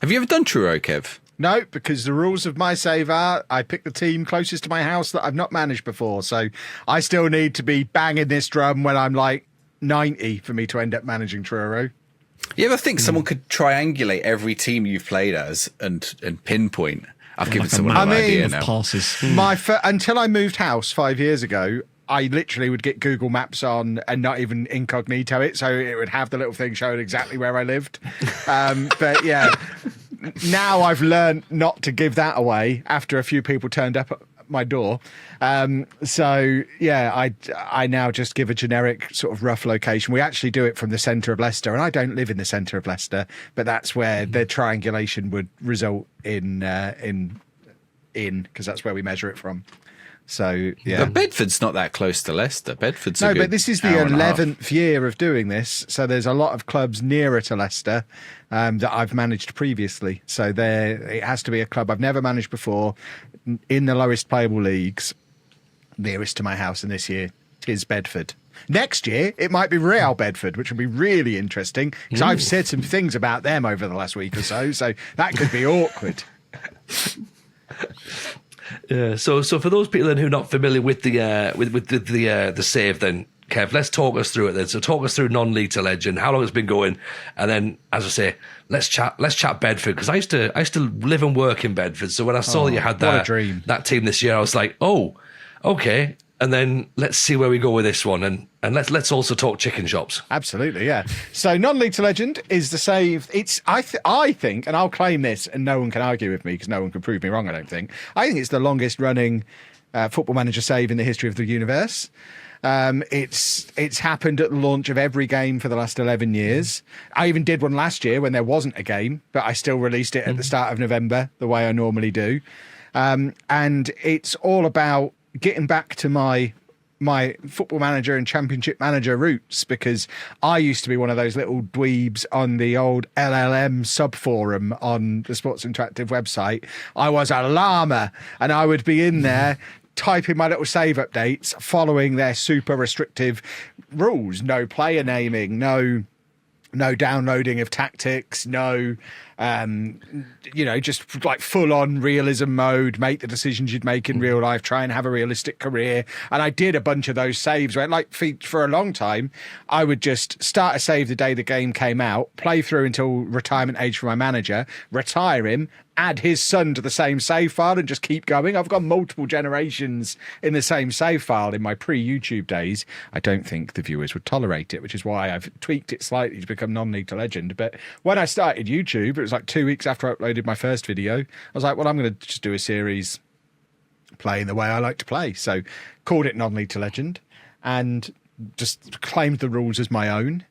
Have you ever done Truro, Kev? No, because the rules of my save are I pick the team closest to my house that I've not managed before. So I still need to be banging this drum when I'm like 90 for me to end up managing Truro. You ever think someone could triangulate every team you've played as and pinpoint? I've given someone an idea now. Passes. Until I moved house 5 years ago, I literally would get Google Maps on and not even incognito it, so it would have the little thing showing exactly where I lived. But yeah, now I've learned not to give that away after a few people turned up at my door. So yeah, I now just give a generic sort of rough location. We actually do it from the centre of Leicester, and I don't live in the centre of Leicester, but that's where the triangulation would result in because that's where we measure it from. So yeah, but Bedford's not that close to Leicester. Bedford's no, but this is the 11th year of doing this, so there's a lot of clubs nearer to Leicester that I've managed previously. So it has to be a club I've never managed before in the lowest playable leagues, nearest to my house. And this year, 'tis Bedford. Next year, it might be Real Bedford, which will be really interesting, because I've said some things about them over the last week or so that could be awkward. Yeah. So for those people then who are not familiar with the save, then Kev, let's talk us through it then. So talk us through non-league to legend, how long it's been going, and then, as I say, let's chat Bedford, because I used to live and work in Bedford. So when I saw that you had that team this year, I was like, oh, okay. And then let's see where we go with this one, and let's also talk chicken shops. Absolutely, yeah. So non-league to legend is the save. It's I think, and I'll claim this, and no one can argue with me because no one can prove me wrong. I don't think. I think it's the longest running Football Manager save in the history of the universe. It's happened at the launch of every game for the last 11 years. I even did one last year when there wasn't a game, but I still released it at the start of November, the way I normally do. And it's all about getting back to my Football Manager and Championship Manager roots, because I used to be one of those little dweebs on the old LLM sub-forum on the Sports Interactive website. I was a llama, and I would be in there typing my little save updates, following their super restrictive rules. No player naming, no downloading of tactics, no just like full on realism mode, make the decisions you'd make in real life, try and have a realistic career. And I did a bunch of those saves where, like, for a long time, I would just start a save the day the game came out, play through until retirement age for my manager, retire him, add his son to the same save file, and just keep going. I've got multiple generations in the same save file in my pre-YouTube days. I don't think the viewers would tolerate it, which is why I've tweaked it slightly to become non-league to legend. But when I started YouTube, it was like 2 weeks after I uploaded my first video, I was like, well, I'm going to just do a series playing the way I like to play. So called it non-league to legend and just claimed the rules as my own,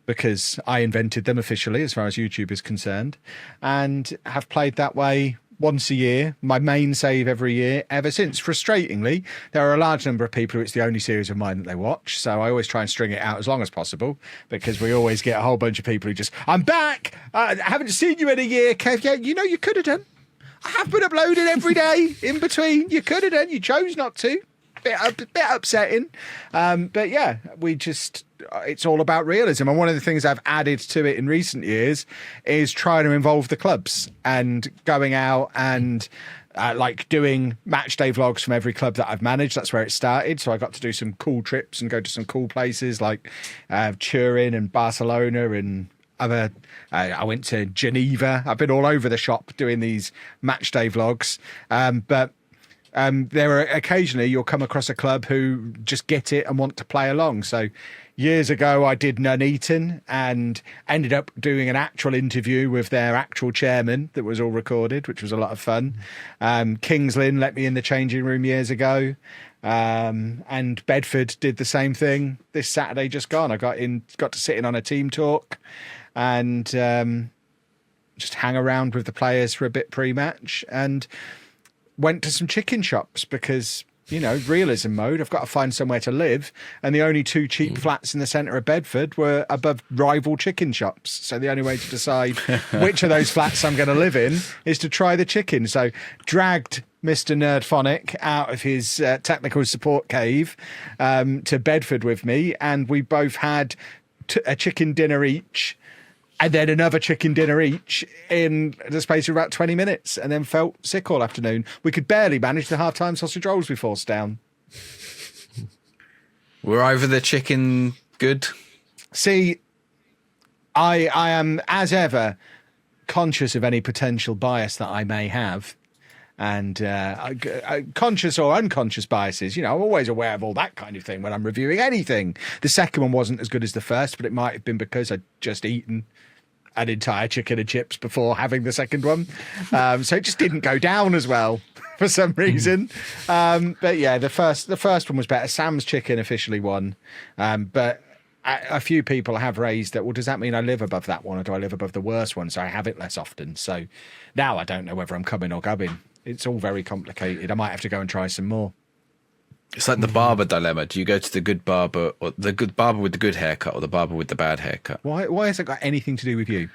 because I invented them officially as far as YouTube is concerned, and have played that way once a year, my main save every year ever since. Frustratingly, there are a large number of people who it's the only series of mine that they watch, so I always try and string it out as long as possible, because we always get a whole bunch of people who just, I'm back, I haven't seen you in a year, Kev. Yeah, you could have done. I have been uploading every day in between. You could have done. You chose not to. Bit upsetting. But yeah, it's all about realism. And one of the things I've added to it in recent years is trying to involve the clubs and going out and doing match day vlogs from every club that I've managed. That's where it started. So I got to do some cool trips and go to some cool places like Turin and Barcelona and other. I went to Geneva. I've been all over the shop doing these match day vlogs. But there are occasionally you'll come across a club who just get it and want to play along. So years ago, I did Nuneaton and ended up doing an actual interview with their actual chairman that was all recorded, which was a lot of fun. Kings Lynn let me in the changing room years ago. And Bedford did the same thing this Saturday just gone. I got to sit in on a team talk and just hang around with the players for a bit pre-match, and went to some chicken shops because, you know, realism mode, I've got to find somewhere to live. And the only two cheap flats in the centre of Bedford were above rival chicken shops. So the only way to decide which of those flats I'm going to live in is to try the chicken. So dragged Mr. Nerdphonic out of his technical support cave to Bedford with me. And we both had a chicken dinner each, and then another chicken dinner each in the space of about 20 minutes, and then felt sick all afternoon. We could barely manage the half-time sausage rolls we forced down. Were either the chicken good? See, I am, as ever, conscious of any potential bias that I may have. And conscious or unconscious biases, you know, I'm always aware of all that kind of thing when I'm reviewing anything. The second one wasn't as good as the first, but it might have been because I'd just eaten an entire chicken and chips before having the second one. So it just didn't go down as well for some reason. But yeah, the first one was better. Sam's chicken officially won. But a few people have raised that, well, does that mean I live above that one, or do I live above the worst one? So I have it less often. So now I don't know whether I'm coming or going. It's all very complicated. I might have to go and try some more. It's like the barber dilemma. Do you go to the good barber, or the good barber with the good haircut, or the barber with the bad haircut? Why has it got anything to do with you?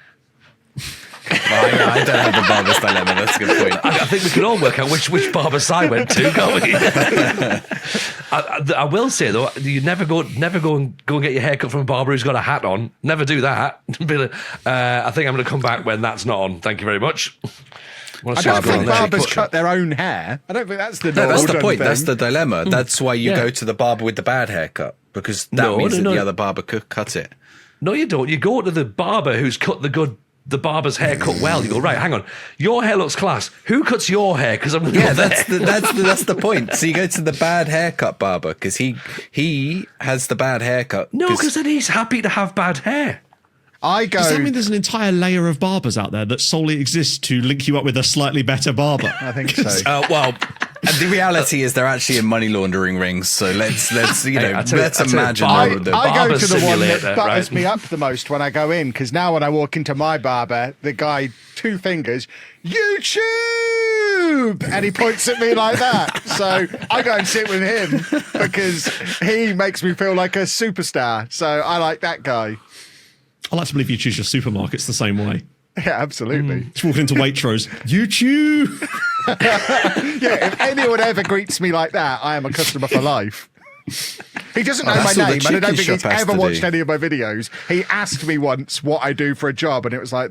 I don't have the barber's dilemma. That's a good point. I think we can all work out which barber side went to, can't we? I will say though, you never go and get your haircut from a barber who's got a hat on. Never do that. I think I'm going to come back when that's not on. Thank you very much. I don't think barbers cut their own hair. I don't think that's the that's the point. Thing. That's the dilemma. That's why you go to the barber with the bad haircut, because that means that the other barber could cut it. No, you don't. You go to the barber who's cut the barber's hair cut well. You go, right, hang on, your hair looks class. Who cuts your hair? Because I'm that's the point. So you go to the bad haircut barber because he has the bad haircut. No, because then he's happy to have bad hair. Does that mean there's an entire layer of barbers out there that solely exists to link you up with a slightly better barber? I think so. Well, the reality is they're actually in money laundering rings. So let's imagine. I go to the one that butters me up the most when I go in, because now when I walk into my barber, the guy, two fingers, YouTube, and he points at me like that. So I go and sit with him because he makes me feel like a superstar. So I like that guy. I like to believe you choose your supermarkets the same way. Yeah, absolutely. Just walking into Waitrose, YouTube. Yeah, if anyone ever greets me like that, I am a customer for life. He doesn't know my name, and I don't think he's ever watched any of my videos. He asked me once what I do for a job, and it was like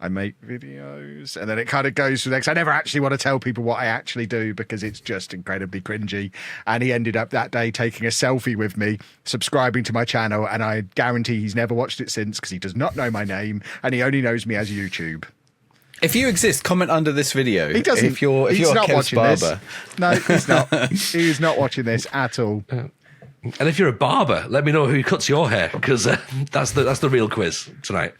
I make videos, and then it kind of goes to the next. I never actually want to tell people what I actually do because it's just incredibly cringy. And he ended up that day taking a selfie with me, subscribing to my channel, and I guarantee he's never watched it since because he does not know my name and he only knows me as YouTube. If you exist, comment under this video. He doesn't. If you're not Kev's watching barber. this. No, he's not. He's not watching this at all. And if you're a barber, let me know who cuts your hair, because that's the real quiz tonight.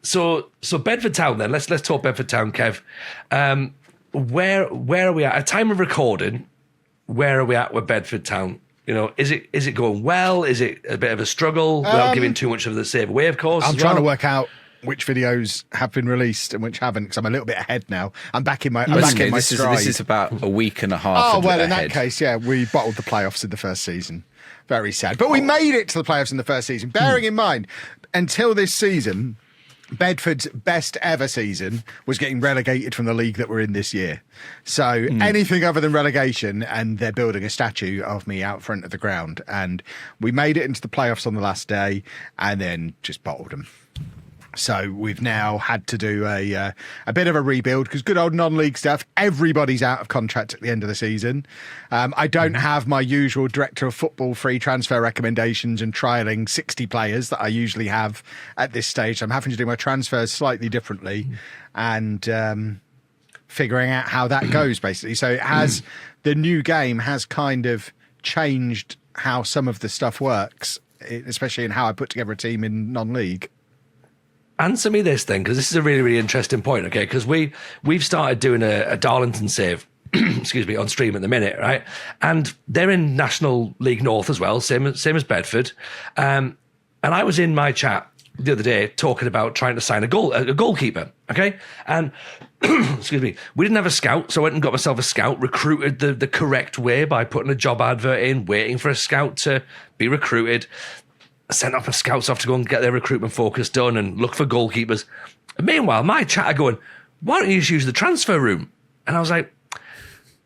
So Bedford Town then. Let's talk Bedford Town, Kev. Where are we at time of recording? Where are we at with Bedford Town? You know, is it going well? Is it a bit of a struggle without giving too much of the save away? Of course, I'm trying to work out which videos have been released and which haven't, because I'm a little bit ahead now. I'm back in my stride. This is about a week and a half. Oh, well, in ahead. that case, yeah, we bottled the playoffs in the first season. Very sad. But we made it to the playoffs in the first season. Bearing in mind, until this season, Bedford's best ever season was getting relegated from the league that we're in this year. So anything other than relegation, and they're building a statue of me out front of the ground. And we made it into the playoffs on the last day and then just bottled them. So we've now had to do a bit of a rebuild because good old non-league stuff. Everybody's out of contract at the end of the season. I don't have my usual director of football free transfer recommendations and trialing 60 players that I usually have at this stage. I'm having to do my transfers slightly differently. And figuring out how that goes, basically. So it has the new game has kind of changed how some of the stuff works, especially in how I put together a team in non-league. Answer me this then, because this is a really, really interesting point, okay? Because we've started doing a Darlington save, excuse me, on stream at the minute, right? And they're in National League North as well, same as Bedford. And I was in my chat the other day talking about trying to sign a goalkeeper, okay? And excuse me, we didn't have a scout, so I went and got myself a scout, recruited the correct way by putting a job advert in, waiting for a scout to be recruited. Sent up a scouts off to go and get their recruitment focus done and look for goalkeepers. And meanwhile, my chat are going, why don't you just use the transfer room? And I was like,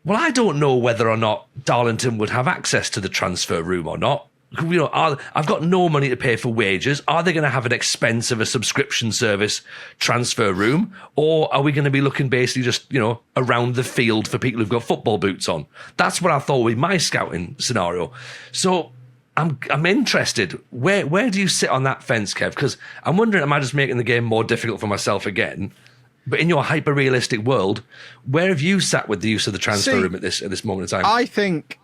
well, I don't know whether or not Darlington would have access to the transfer room or not. You know, I've got no money to pay for wages. Are they going to have an expense of a subscription service transfer room? Or are we going to be looking basically just, you know, around the field for people who've got football boots on? That's what I thought with my scouting scenario. So I'm interested. Where do you sit on that fence, Kev? Because I'm wondering, am I just making the game more difficult for myself again? But in your hyper-realistic world, where have you sat with the use of the transfer room at this moment in time? I think...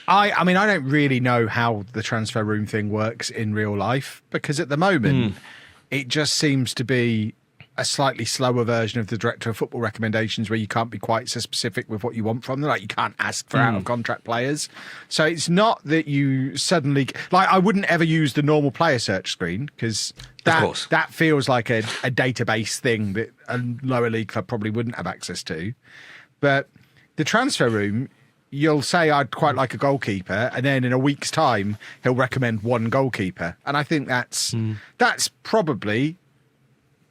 I mean, I don't really know how the transfer room thing works in real life, because at the moment, it just seems to be a slightly slower version of the director of football recommendations, where you can't be quite so specific with what you want from them. Like, you can't ask for out-of-contract players. So it's not that you suddenly... Like, I wouldn't ever use the normal player search screen, because that feels like a database thing that a lower league club probably wouldn't have access to. But the transfer room... You'll say, I'd quite like a goalkeeper, and then in a week's time, he'll recommend one goalkeeper. And I think that's probably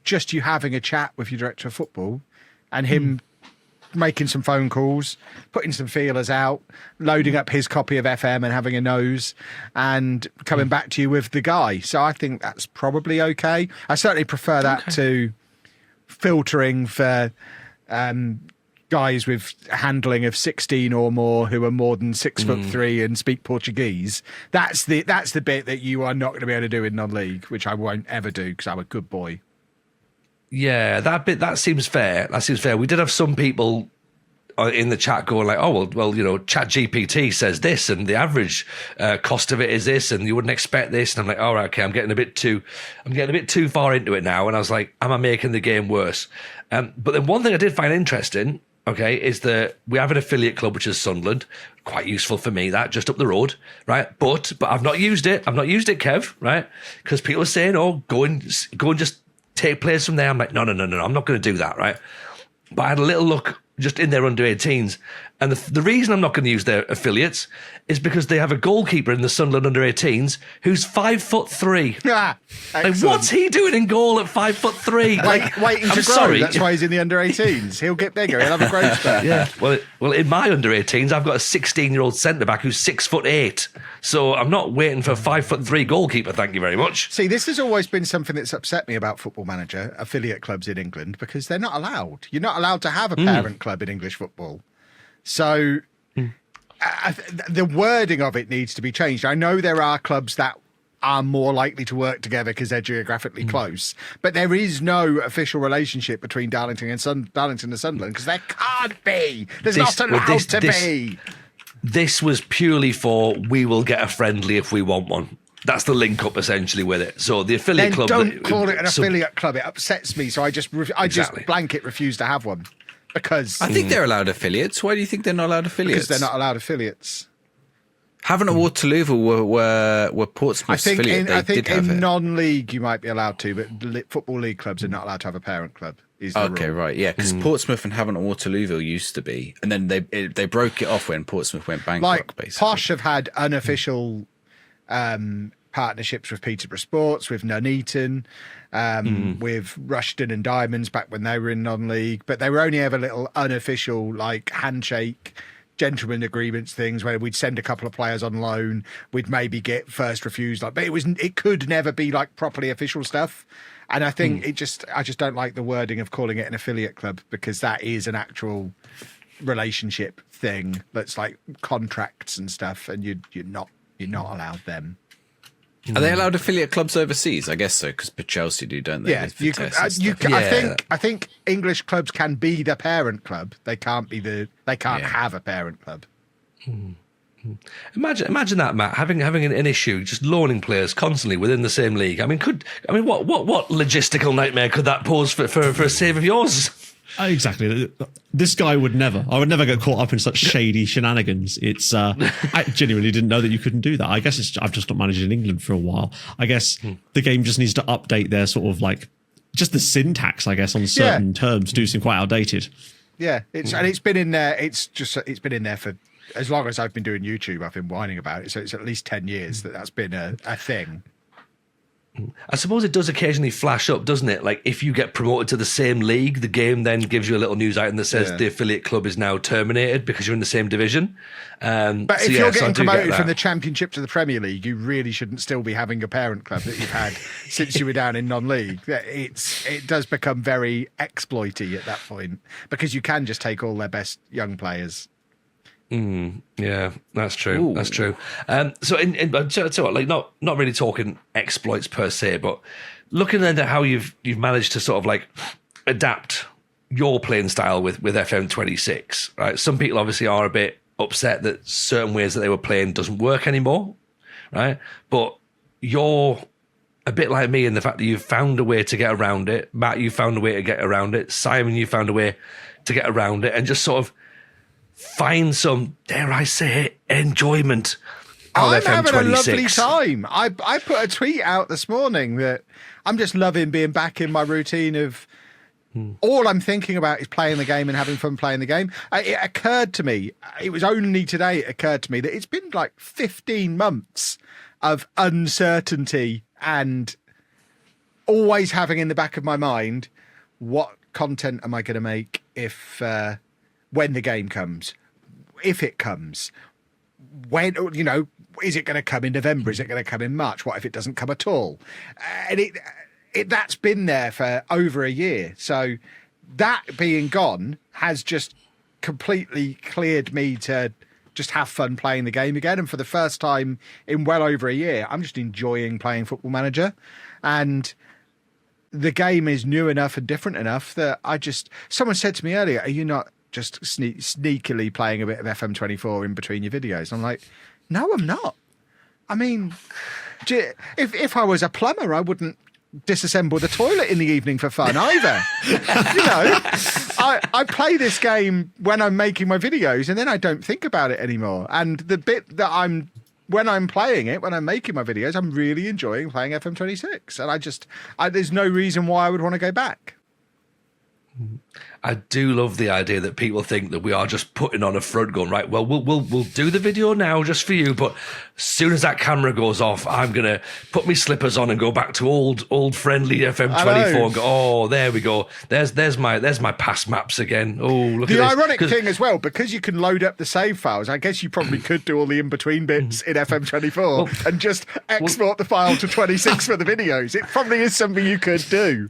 just you having a chat with your director of football and him making some phone calls, putting some feelers out, loading up his copy of FM and having a nose, and coming back to you with the guy. So I think that's probably okay. I certainly prefer that to filtering for... guys with handling of 16 or more who are more than 6'3" and speak Portuguese. That's the bit that you are not going to be able to do in non-league, which I won't ever do because I'm a good boy. Yeah, that seems fair. That seems fair. We did have some people in the chat going like, oh, well, you know, ChatGPT says this and the average cost of it is this and you wouldn't expect this. And I'm like, all right, okay, I'm getting a bit too far into it now. And I was like, am I making the game worse? But then one thing I did find interesting, okay, is that we have an affiliate club, which is Sunderland. Quite useful for me, that, just up the road, right? But I've not used it. I've not used it, Kev, right? Because people are saying, oh, go and just take players from there. I'm like, no, I'm not going to do that, right? But I had a little look just in their under 18s. And the reason I'm not going to use their affiliates is because they have a goalkeeper in the Sunderland under 18s who's 5'3". Like, what's he doing in goal at 5'3"? Like, waiting to grow. Sorry. That's why he's in the under 18s. He'll get bigger. He'll have a growth spurt. Yeah. Well, in my under 18s, I've got a 16-year-old centre back who's 6'8". So I'm not waiting for a 5'3" goalkeeper. Thank you very much. See, this has always been something that's upset me about Football Manager, affiliate clubs in England, because they're not allowed. You're not allowed to have a parent club in English football. So the wording of it needs to be changed. I know there are clubs that are more likely to work together because they're geographically close, but there is no official relationship between Darlington and Sunderland, because there can't be. There's not allowed to be. This was purely for we will get a friendly if we want one. That's the link up essentially with it. So the affiliate club. Don't call it an affiliate club. It upsets me. So I just blanket refuse to have one. Because I think they're allowed affiliates. Why do you think they're not allowed affiliates? Because they're not allowed affiliates. Havant or Waterloo were Portsmouth's affiliate. I think in non-league you might be allowed to, but football league clubs are not allowed to have a parent club. Okay, rule. Right, yeah, because Portsmouth and Havant or Waterlooville used to be, and then they broke it off when Portsmouth went bankrupt. Like basically, Posh have had unofficial partnerships with Peterborough Sports, with Nuneaton, with Rushden and Diamonds back when they were in non-league, but they were only ever little unofficial like handshake gentleman agreements things where we'd send a couple of players on loan, we'd maybe get first refused, but it could never be like properly official stuff. And I think I just don't like the wording of calling it an affiliate club, because that is an actual relationship thing that's like contracts and stuff, and you're not allowed them. Are they allowed affiliate clubs overseas? I guess so, because Chelsea do, don't they? Yeah, With you Vitesse can, and you stuff. can, I think English clubs can be the parent club. They can't be they can't have a parent club. Imagine that, Matt, having an issue just loaning players constantly within the same league. I mean, what logistical nightmare could that pose for a save of yours? Exactly. This guy would never. I would never get caught up in such shady shenanigans. It's. I genuinely didn't know that you couldn't do that. I guess I've just not managed in England for a while. I guess the game just needs to update their sort of like just the syntax. I guess on certain terms do seem quite outdated. Yeah, it's been in there. It's been in there for as long as I've been doing YouTube. I've been whining about it. So it's at least 10 years that's been a thing. I suppose it does occasionally flash up, doesn't it? Like if you get promoted to the same league, the game then gives you a little news item that says the affiliate club is now terminated because you're in the same division. But if you're getting promoted from the Championship to the Premier League, you really shouldn't still be having a parent club that you've had since you were down in non-league. It does become very exploity at that point because you can just take all their best young players. Yeah, that's true. Ooh. That's true. So like not really talking exploits per se, but looking into how you've managed to sort of like adapt your playing style with FM26, right? Some people obviously are a bit upset that certain ways that they were playing doesn't work anymore, right? But you're a bit like me in the fact that you've found a way to get around it. Matt, you found a way to get around it. Simon, you found a way to get around it, and just sort of find some, dare I say it, enjoyment. I'm having a lovely time. I put a tweet out this morning that I'm just loving being back in my routine of all I'm thinking about is playing the game and having fun playing the game. It occurred to me, it was only today it occurred to me that it's been like 15 months of uncertainty and always having in the back of my mind, what content am I going to make if when the game comes, if it comes, when, is it going to come in November? Is it going to come in March? What if it doesn't come at all? And that's been there for over a year. So that being gone has just completely cleared me to just have fun playing the game again. And for the first time in well over a year, I'm just enjoying playing Football Manager. And the game is new enough and different enough that someone said to me earlier, are you not just sneakily playing a bit of FM24 in between your videos? I'm like, no, I'm not. I mean, if I was a plumber, I wouldn't disassemble the toilet in the evening for fun either. I play this game when I'm making my videos and then I don't think about it anymore. And the bit that when I'm playing it, when I'm making my videos, I'm really enjoying playing FM26. And there's no reason why I would want to go back. I do love the idea that people think that we are just putting on a front going, right, well, we'll do the video now just for you, but as soon as that camera goes off, I'm going to put my slippers on and go back to old friendly FM24 and go, oh, there we go. There's my past maps again. Oh, look at this. The ironic thing as well, because you can load up the save files, I guess you probably could do all the in-between bits in FM24 and just export the file to 26 for the videos. It probably is something you could do.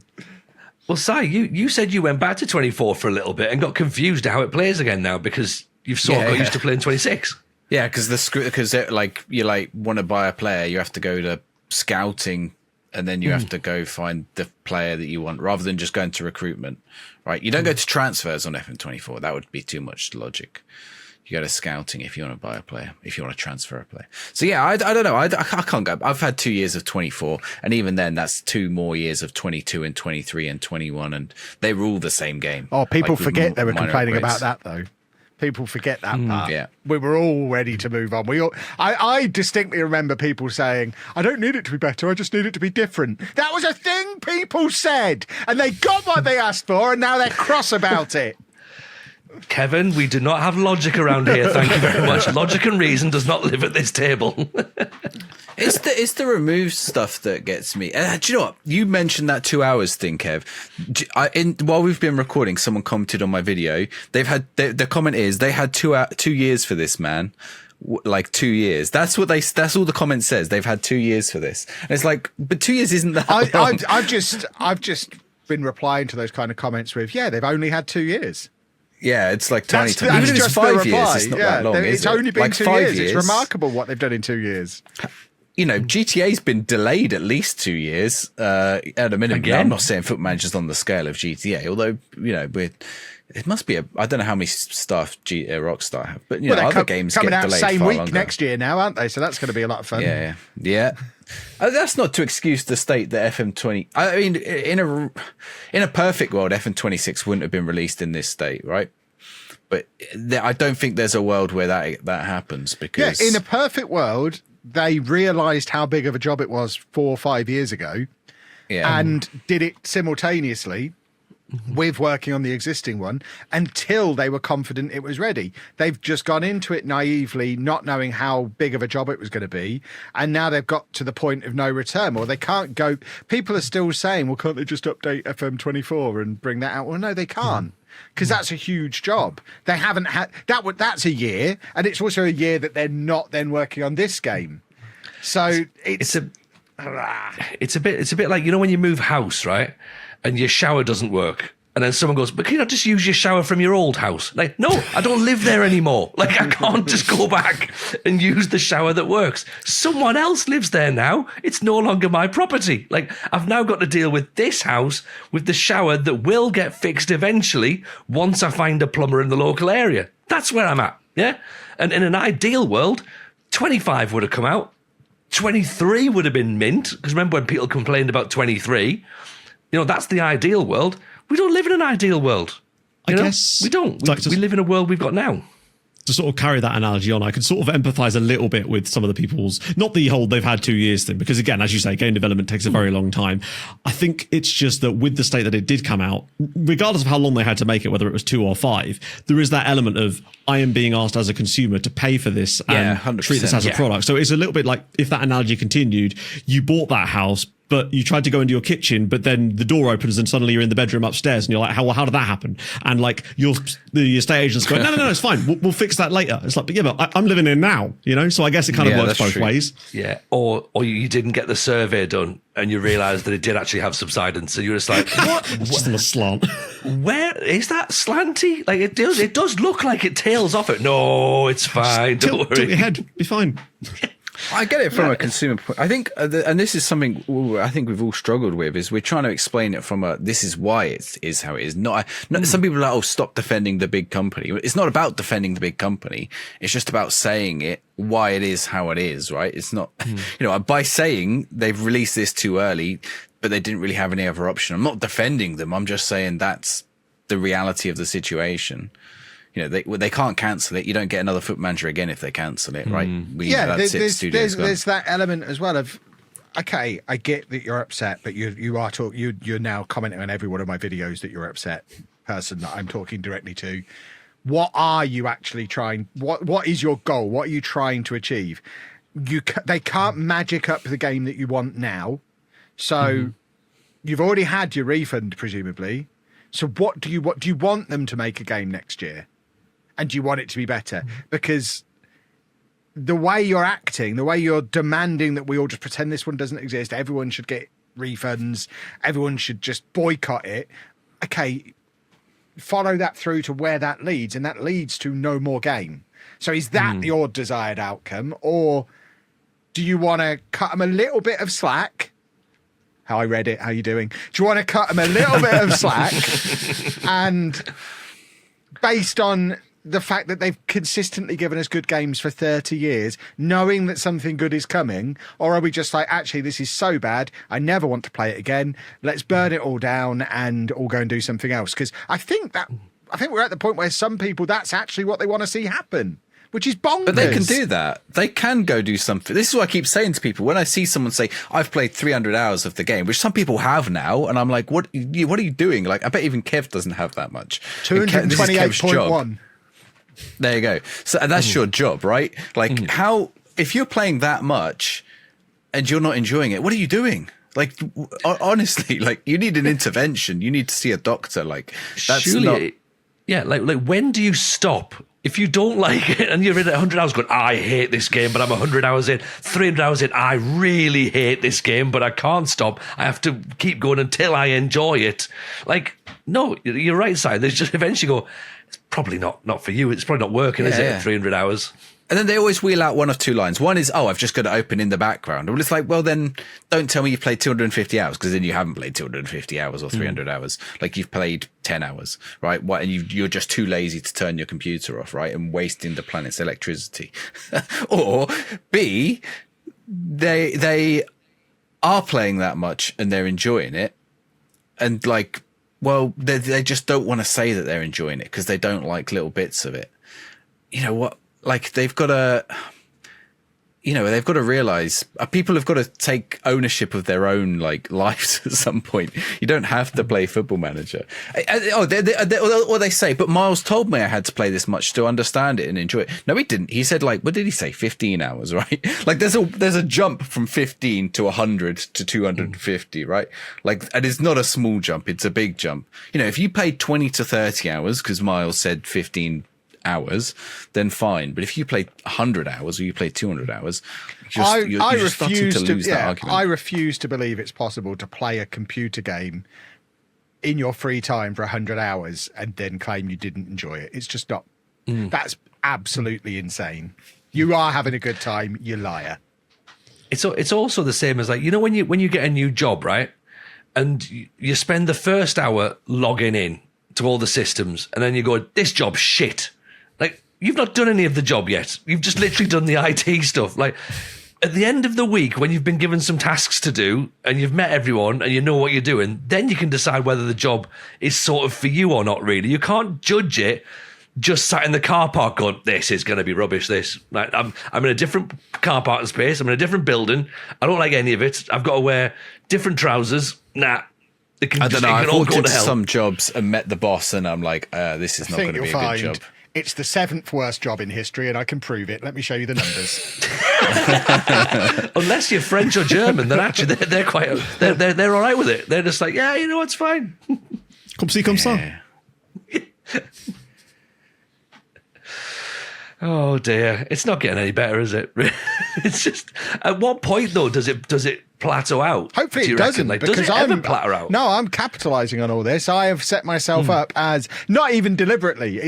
Well, Si, you said you went back to 24 for a little bit and got confused how it plays again now because you've sort of got used to playing 26. Yeah, because you want to buy a player, you have to go to scouting and then you have to go find the player that you want rather than just going to recruitment, right? You don't go to transfers on FM24. That would be too much logic. You go to scouting if you want to buy a player, if you want to transfer a player. So yeah, I don't know. I can't go. I've had 2 years of 24, and even then, that's 2 more years of 22 and 23 and 21, and they were all the same game. Oh, people forget they were complaining about that though. People forget that part. Yeah. We were all ready to move on. I distinctly remember people saying, I don't need it to be better, I just need it to be different. That was a thing people said, and they got what they asked for, and now they're cross about it. Kevin, we do not have logic around here. Thank you very much. Logic and reason does not live at this table. It's the remove stuff that gets me. Do you know what? You mentioned that 2 hours thing, Kev. While we've been recording, someone commented on my video. The comment is they had 2 years for this, man. Like 2 years. That's all the comment says. They've had 2 years for this. And it's like, but 2 years isn't that long. I've just been replying to those kind of comments with, yeah, they've only had 2 years. Yeah, it's like tiny. Even if it's 5 years, it's not that long. It's only been like 2 years. It's remarkable what they've done in 2 years. GTA's been delayed at least 2 years at a minimum. Again? I'm not saying Foot Manager's on the scale of GTA, although, it must be I don't know how many staff Rockstar have, but, other games coming get out delayed same far week longer. next year now, aren't they? So that's going to be a lot of fun. Yeah. That's not to excuse the state that FM20. I mean, in a perfect world, FM26 wouldn't have been released in this state, right? But I don't think there's a world where that happens because in a perfect world, they realised how big of a job it was 4 or 5 years ago, and did it simultaneously with working on the existing one until they were confident it was ready. They've just gone into it naively, not knowing how big of a job it was going to be, and now they've got to the point of no return. Or they can't go. People are still saying, "Well, can't they just update FM24 and bring that out?" Well, no, they can't. Because that's a huge job. They haven't had that. That's a year, and it's also a year that they're not then working on this game. So it's a bit like, when you move house, right, and your shower doesn't work, and then someone goes, "But can you not just use your shower from your old house?" Like, no, I don't live there anymore. Like, I can't just go back and use the shower that works. Someone else lives there now. It's no longer my property. Like, I've now got to deal with this house with the shower that will get fixed eventually once I find a plumber in the local area. That's where I'm at. Yeah. And in an ideal world, 25 would have come out. 23 would have been mint. Because remember when people complained about 23, that's the ideal world. We don't live in an ideal world. I guess we don't. We live in a world we've got now. To sort of carry that analogy on, I can sort of empathise a little bit with some of the people's, not the whole they've had 2 years thing, because again, as you say, game development takes a very long time. I think it's just that with the state that it did come out, regardless of how long they had to make it, whether it was 2 or 5, there is that element of I am being asked as a consumer to pay for this and 100%, treat this as a product. So it's a little bit like if that analogy continued, you bought that house, but you tried to go into your kitchen, but then the door opens and suddenly you're in the bedroom upstairs and you're like, how did that happen? And like the estate agent's going, no, it's fine. We'll fix that later. It's like, but I'm living in now, So I guess it kind of works both ways. Yeah. Or you didn't get the survey done and you realised that it did actually have subsidence. So you're just like, what? Just on a slant. Where is that slanty? Like it does look like it tails off it. No, it's fine. Don't worry. Tilt your head. Be fine. I get it from a consumer point. I think, and this is something I think we've all struggled with, is we're trying to explain it from this is why it is how it is. Some people are like, stop defending the big company. It's not about defending the big company. It's just about saying it, why it is how it is, right? It's not, by saying they've released this too early, but they didn't really have any other option. I'm not defending them. I'm just saying that's the reality of the situation. They can't cancel it. You don't get another Foot Manager again if they cancel it, right? There's that element as well of, okay, I get that you're upset, but you're now commenting on every one of my videos that you're upset person that I'm talking directly to. What are you actually trying? What is your goal? What are you trying to achieve? They can't magic up the game that you want now, so you've already had your refund presumably. So what do you want them to make a game next year? And do you want it to be better? Because the way you're acting, the way you're demanding that we all just pretend this one doesn't exist, everyone should get refunds, everyone should just boycott it. Okay, follow that through to where that leads, and that leads to no more game. So is that your desired outcome? Or do you want to cut them a little bit of slack? Hi Reddit, how you doing? Do you want to cut them a little bit of slack and based on the fact that they've consistently given us good games for 30 years, knowing that something good is coming? Or are we just like, actually, this is so bad, I never want to play it again. Let's burn it all down and all go and do something else. Because I think we're at the point where some people, that's actually what they want to see happen. Which is bonkers. But they can do that. They can go do something. This is what I keep saying to people. When I see someone say, I've played 300 hours of the game, which some people have now, and I'm like, what are you doing? Like, I bet even Kev doesn't have that much. 228.1. There you go. So and that's your job, right? Like, if you're playing that much and you're not enjoying it, what are you doing? Like, honestly, like, you need an intervention. You need to see a doctor. Like, that's surely, like when do you stop? If you don't like it and you're in 100 hours going, I hate this game, but I'm 100 hours in, 300 hours in, I really hate this game, but I can't stop. I have to keep going until I enjoy it. Like, no, you're right, Si. There's just eventually go, it's probably not for you. It's probably not working, is it? 300 hours. And then they always wheel out one of two lines. One is, oh, I've just got to open in the background. Well, it's like, well, then don't tell me you've played 250 hours, because then you haven't played 250 hours or 300 hours. Like, you've played 10 hours, right? What? And you're just too lazy to turn your computer off, right? And wasting the planet's electricity. Or B, they are playing that much and they're enjoying it. And like, well, they just don't want to say that they're enjoying it because they don't like little bits of it. You know what? Like, they've got to realize people have got to take ownership of their own like lives at some point. You don't have to play Football Manager. Or they say, but Miles told me I had to play this much to understand it and enjoy it. No, he didn't. He said, like, what did he say? 15 hours, right? Like, there's a jump from 15 to 100 to 250, right? Like, and it's not a small jump. It's a big jump. You know, if you played 20 to 30 hours, because Miles said 15 hours, then fine. But if you play 100 hours or you play 200 hours, you're starting to lose that argument. I refuse to believe it's possible to play a computer game in your free time for 100 hours and then claim you didn't enjoy it. It's just not. That's absolutely insane. You are having a good time, you liar. It's also the same as, like, you know, when you get a new job, right? And you spend the first hour logging in to all the systems, and then you go, this job's shit. Like, you've not done any of the job yet. You've just literally done the IT stuff. Like, at the end of the week, when you've been given some tasks to do and you've met everyone and you know what you're doing, then you can decide whether the job is sort of for you or not, really. You can't judge it just sat in the car park going, this is going to be rubbish, this. Like, I'm in a different car parking space. I'm in a different building. I don't like any of it. I've got to wear different trousers. Nah. I don't know. I've walked into some jobs and met the boss and I'm like, this is not going to be a good job. It's the 7th worst job in history, and I can prove it. Let me show you the numbers. Unless you're French or German, then actually they're quite they're all right with it. They're just like, yeah, you know, it's fine. Comme ci, comme ça. Oh dear, it's not getting any better, is it? It's just, at what point though does it plateau out? Hopefully it doesn't. Like, does it ever plateau out? No, I'm capitalising on all this. I have set myself up as, not even deliberately,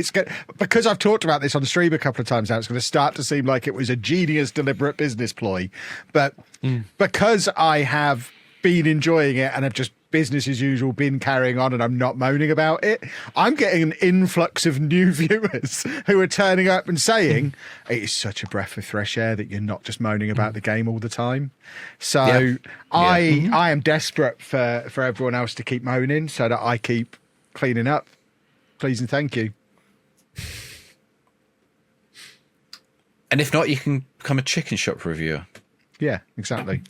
because I've talked about this on stream a couple of times now, it's going to start to seem like it was a genius, deliberate business ploy. But because I have been enjoying it and have just business as usual been carrying on and I'm not moaning about it, I'm getting an influx of new viewers who are turning up and saying it is such a breath of fresh air that you're not just moaning about the game all the time. So I am desperate for everyone else to keep moaning so that I keep cleaning up. Please and thank you. And if not, you can become a chicken shop reviewer. Yeah, exactly.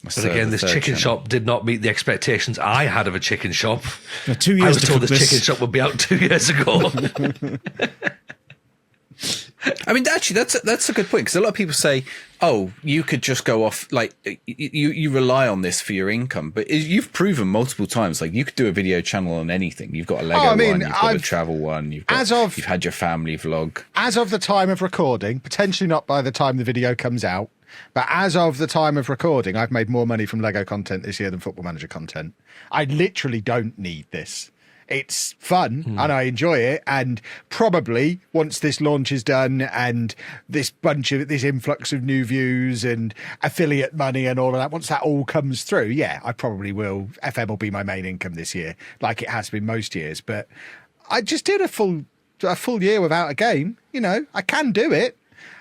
But again, this chicken shop did not meet the expectations I had of a chicken shop. 2 years I was told this chicken shop would be out 2 years ago. I mean, actually, that's a good point, because a lot of people say, "Oh, you could just go off, like you rely on this for your income." But you've proven multiple times, like, you could do a video channel on anything. You've got a Lego one, you've got a travel one, you've had your family vlog. As of the time of recording, potentially not by the time the video comes out, but as of the time of recording, I've made more money from Lego content this year than Football Manager content. I literally don't need this. It's fun and I enjoy it. And probably once this launch is done and this influx of new views and affiliate money and all of that, once that all comes through, I probably will. FM will be my main income this year, like it has been most years. But I just did a full year without a game. You know, I can do it.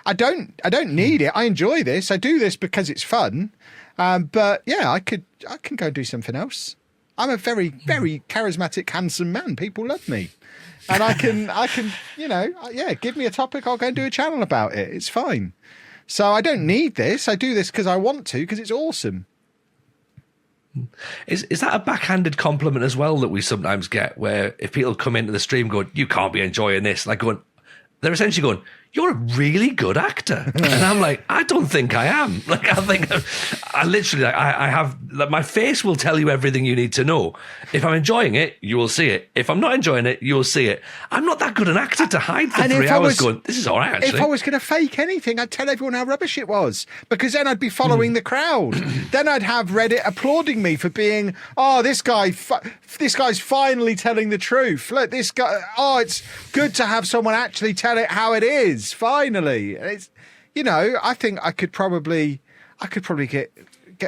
I don't need it. I enjoy this. I do this because it's fun. But yeah, I can go and do something else. I'm a very, very charismatic, handsome man. People love me. And I can, give me a topic. I'll go and do a channel about it. It's fine. So I don't need this. I do this because I want to, because it's awesome. Is that a backhanded compliment as well that we sometimes get, where if people come into the stream going, you can't be enjoying this, like going, they're essentially going, you're a really good actor. And I'm like, I don't think I am. Like, I think I literally, like, I have, like, my face will tell you everything you need to know. If I'm enjoying it, you will see it. If I'm not enjoying it, you'll see it. I'm not that good an actor to hide for 3 hours going, this is all right, actually. If I was going to fake anything, I'd tell everyone how rubbish it was, because then I'd be following the crowd. Then I'd have Reddit applauding me for being, this guy's finally telling the truth. Look, this guy, it's good to have someone actually tell it how it is. is finally. And it's, you know, I think I could probably get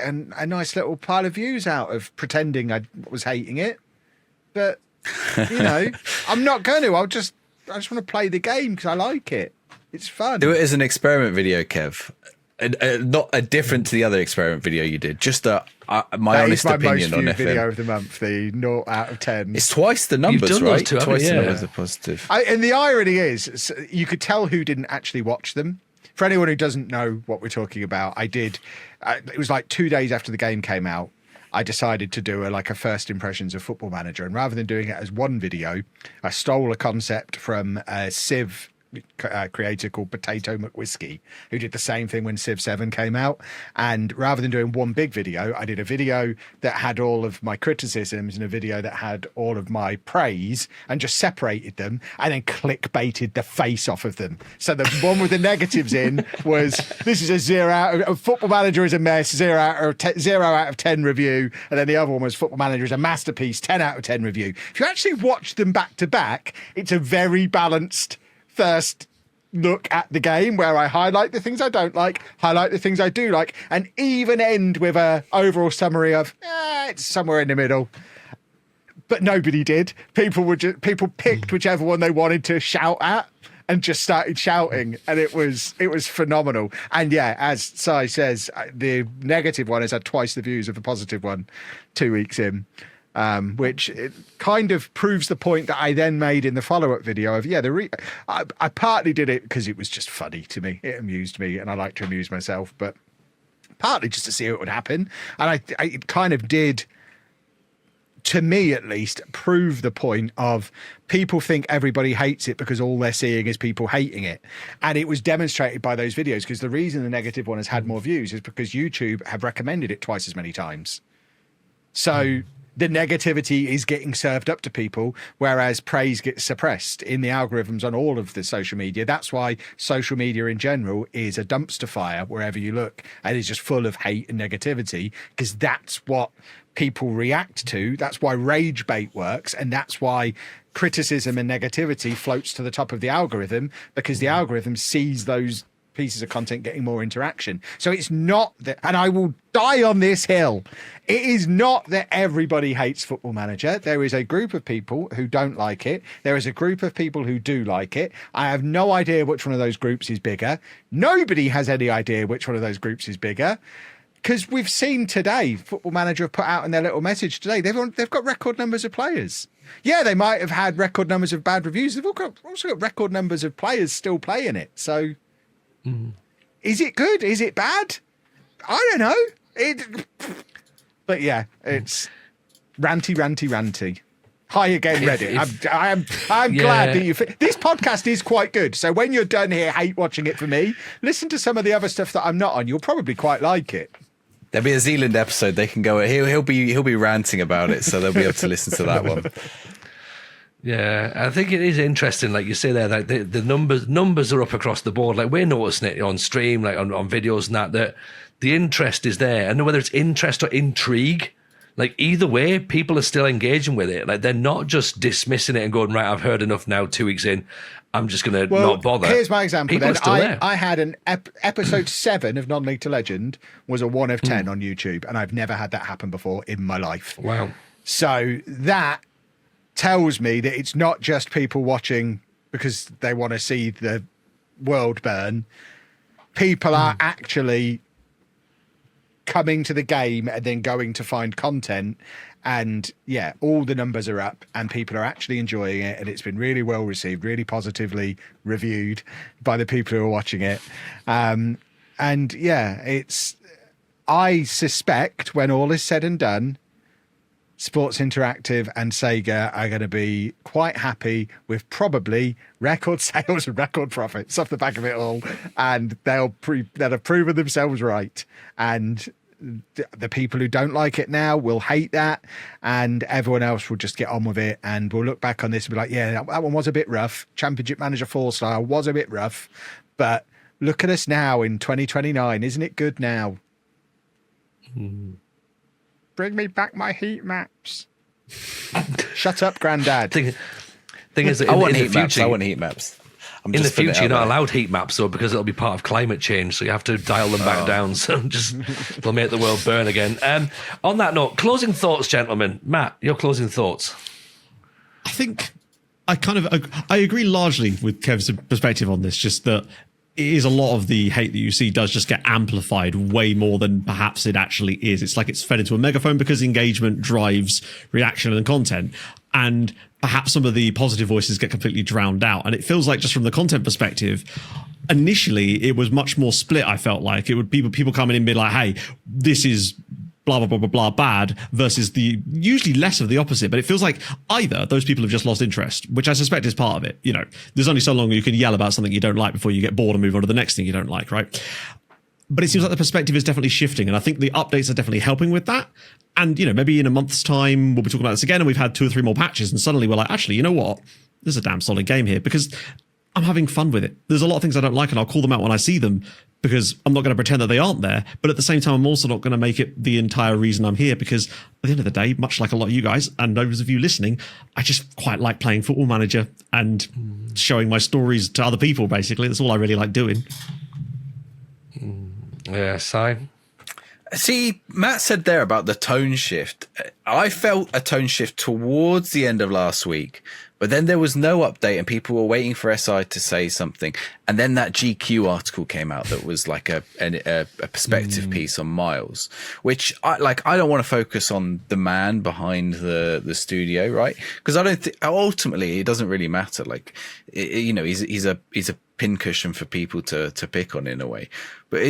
a nice little pile of views out of pretending I was hating it, but you know, I'm not going to. I just want to play the game because I like it. It's fun. Do it as an experiment video, Kev. Not a different to the other experiment video you did. Just my honest opinion on FM. Video of the month, the 0 out of 10. It's twice the numbers, right? Twice the numbers are positive. And the irony is, you could tell who didn't actually watch them. For anyone who doesn't know what we're talking about, I did. It was like 2 days after the game came out. I decided to do a first impressions of Football Manager, and rather than doing it as one video, I stole a concept from Civ creator called Potato McWhiskey, who did the same thing when Civ 7 came out. And rather than doing one big video, I did a video that had all of my criticisms and a video that had all of my praise, and just separated them and then clickbaited the face off of them. So the one with the negatives in was, this is a 0 out of Football Manager is a mess, 0 out of 10 review. And then the other one was Football Manager is a masterpiece, 10 out of 10 review. If you actually watch them back to back, it's a very balanced first look at the game where I highlight the things I don't like, highlight the things I do like, and even end with a overall summary of it's somewhere in the middle. But nobody did. People picked whichever one they wanted to shout at and just started shouting, and it was phenomenal. And yeah, as Si says, the negative one has had twice the views of the positive one 2 weeks in. Which it kind of proves the point that I then made in the follow-up video of, I partly did it because it was just funny to me. It amused me, and I like to amuse myself, but partly just to see what would happen. And it kind of did, to me at least, prove the point of people think everybody hates it because all they're seeing is people hating it. And it was demonstrated by those videos, because the reason the negative one has had more views is because YouTube have recommended it twice as many times. So the negativity is getting served up to people, whereas praise gets suppressed in the algorithms on all of the social media. That's why social media in general is a dumpster fire wherever you look, and is just full of hate and negativity, because that's what people react to. That's why rage bait works, and that's why criticism and negativity floats to the top of the algorithm, because the algorithm sees those pieces of content getting more interaction. So it's not that, and I will die on this hill, it is not that everybody hates Football Manager. There is a group of people who don't like it. There is a group of people who do like it. I have no idea which one of those groups is bigger. Nobody has any idea which one of those groups is bigger, because we've seen today, Football Manager have put out in their little message today, they've got record numbers of players. Yeah, they might have had record numbers of bad reviews. They've also got record numbers of players still playing it. So is it good? Is it bad? I don't know. But yeah, it's ranty. Hi again, Reddit. I'm glad that you. This podcast is quite good. So when you're done here, hate watching it for me, listen to some of the other stuff that I'm not on. You'll probably quite like it. There'll be a Zealand episode. They can go. He'll be ranting about it, so they'll be able to listen to that one. Yeah, I think it is interesting, like you say there, like the numbers are up across the board. Like we're noticing it on stream, like on videos and that the interest is there. And whether it's interest or intrigue, like either way, people are still engaging with it. Like they're not just dismissing it and going, right, I've heard enough now, 2 weeks in, I'm just going to not bother. Here's my example. People then. I had an episode 7 of Non-League to Legend was a 1 of 10 on YouTube, and I've never had that happen before in my life. Wow. So that tells me that it's not just people watching because they want to see the world burn. People are actually coming to the game and then going to find content, and yeah, all the numbers are up and people are actually enjoying it, and it's been really well received, really positively reviewed by the people who are watching it. And yeah, I suspect when all is said and done, Sports Interactive and Sega are going to be quite happy with probably record sales and record profits off the back of it all, and they'll have proven themselves right. And the people who don't like it now will hate that, and everyone else will just get on with it, and we'll look back on this and be like, yeah, that one was a bit rough. Championship Manager 4 style was a bit rough, but look at us now in 2029. Isn't it good now? Bring me back my heat maps. Shut up, Grandad. Thing is, I want heat maps. I'm In the just putting it future, you're out not there. allowed heat maps, though, because it'll be part of climate change. So you have to dial them back down. So it'll make the world burn again. On that note, closing thoughts, gentlemen. Matt, your closing thoughts. I think I agree largely with Kev's perspective on this, just that it is a lot of the hate that you see does just get amplified way more than perhaps it actually is. It's like it's fed into a megaphone because engagement drives reaction and content. And perhaps some of the positive voices get completely drowned out. And it feels like, just from the content perspective, initially it was much more split. I felt like it would people coming in and be like, hey, this is blah, blah, blah, blah, blah, bad, versus the usually less of the opposite. But it feels like either those people have just lost interest, which I suspect is part of it. You know, there's only so long you can yell about something you don't like before you get bored and move on to the next thing you don't like, right? But it seems like the perspective is definitely shifting, and I think the updates are definitely helping with that. And, you know, maybe in a month's time, we'll be talking about this again, and we've had 2 or 3 more patches, and suddenly we're like, actually, you know what? There's a damn solid game here, because I'm having fun with it. There's a lot of things I don't like, and I'll call them out when I see them, because I'm not going to pretend that they aren't there. But at the same time, I'm also not going to make it the entire reason I'm here, because at the end of the day, much like a lot of you guys and those of you listening, I just quite like playing Football Manager and showing my stories to other people, basically. That's all I really like doing. Yeah, Si? See, Matt said there about the tone shift. I felt a tone shift towards the end of last week, but then there was no update and people were waiting for SI to say something. And then that GQ article came out that was like a perspective piece on Miles, which I don't want to focus on the man behind the studio, right? Because I don't think ultimately it doesn't really matter. Like, he's a pincushion for people to pick on in a way, but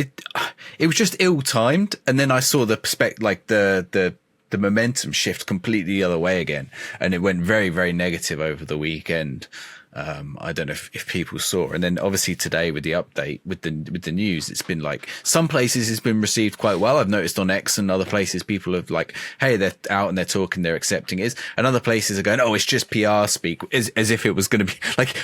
it was just ill-timed. And then I saw the momentum shift completely the other way again, and it went very, very negative over the weekend. I don't know if people saw. And then obviously today with the update, with the news, it's been like some places it's been received quite well. I've noticed on X and other places people have like, hey, they're out and they're talking, they're accepting it. And other places are going, oh, it's just PR speak, as if it was going to be like,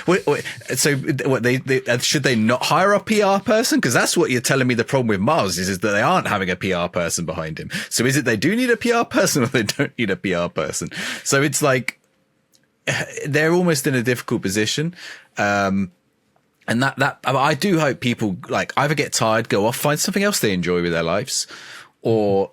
so what they should they not hire a PR person? Because that's what you're telling me the problem with Miles is that they aren't having a PR person behind him. So is it they do need a PR person or they don't need a PR person? So it's like, they're almost in a difficult position. And that I do hope people like either get tired, go off, find something else they enjoy with their lives, or,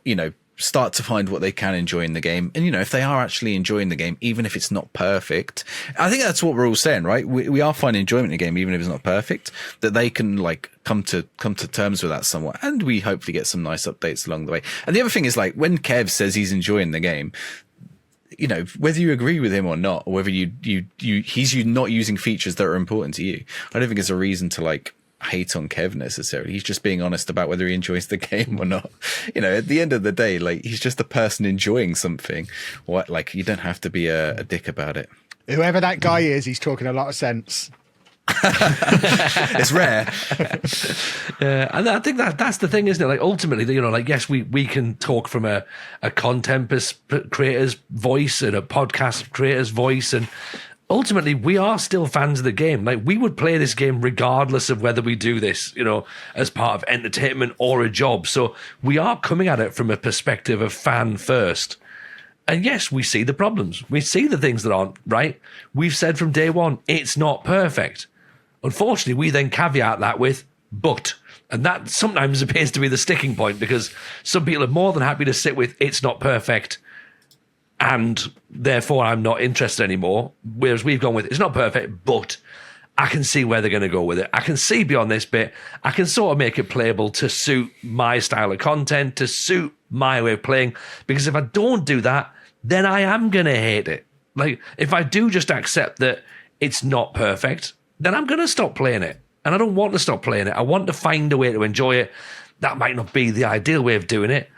start to find what they can enjoy in the game. And, if they are actually enjoying the game, even if it's not perfect, I think that's what we're all saying, right? We are finding enjoyment in the game, even if it's not perfect, that they can like come to terms with that somewhat. And we hopefully get some nice updates along the way. And the other thing is, like, when Kev says he's enjoying the game, whether you agree with him or not, or whether he's not using features that are important to you, I don't think it's a reason to like hate on Kev necessarily. He's just being honest about whether he enjoys the game or not. At the end of the day, like, he's just a person enjoying something. What, like, you don't have to be a dick about it. Whoever that guy is, he's talking a lot of sense. It's rare. And I think that's the thing, isn't it? Like, ultimately, yes, we can talk from a content creator's voice and a podcast creator's voice, and ultimately we are still fans of the game. Like, we would play this game regardless of whether we do this, as part of entertainment or a job. So we are coming at it from a perspective of fan first. And yes, we see the problems. We see the things that aren't right. We've said from day one, it's not perfect. Unfortunately, we then caveat that with but. And that sometimes appears to be the sticking point, because some people are more than happy to sit with it's not perfect and therefore I'm not interested anymore. Whereas we've gone with it's not perfect, but I can see where they're going to go with it. I can see beyond this bit. I can sort of make it playable to suit my style of content, to suit my way of playing. Because if I don't do that, then I am going to hate it. Like, if I do just accept that it's not perfect, then I'm going to stop playing it. And I don't want to stop playing it. I want to find a way to enjoy it. That might not be the ideal way of doing it,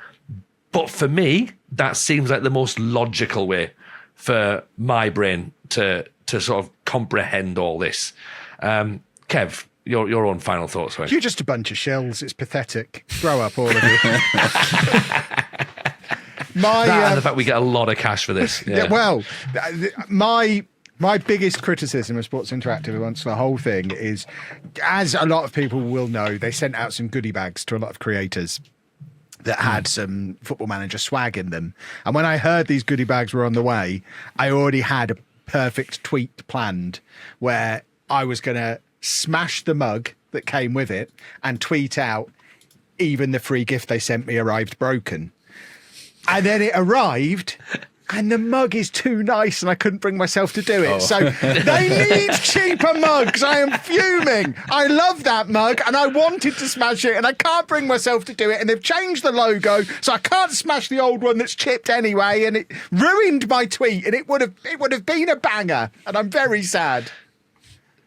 but for me, that seems like the most logical way for my brain to sort of comprehend all this. Kev, your own final thoughts, right? You're just a bunch of shells. It's pathetic. Grow up, all of you. And the fact we get a lot of cash for this. Yeah. Well, my biggest criticism of Sports Interactive amongst the whole thing is, as a lot of people will know, they sent out some goodie bags to a lot of creators that had some Football Manager swag in them. And when I heard these goodie bags were on the way, I already had a perfect tweet planned where I was going to smash the mug that came with it, and tweet out, even the free gift they sent me arrived broken. And then it arrived, and the mug is too nice, and I couldn't bring myself to do it. Oh. So they need cheaper mugs. I am fuming. I love that mug, and I wanted to smash it, and I can't bring myself to do it. And they've changed the logo, so I can't smash the old one that's chipped anyway. And it ruined my tweet, and it would have been a banger. And I'm very sad.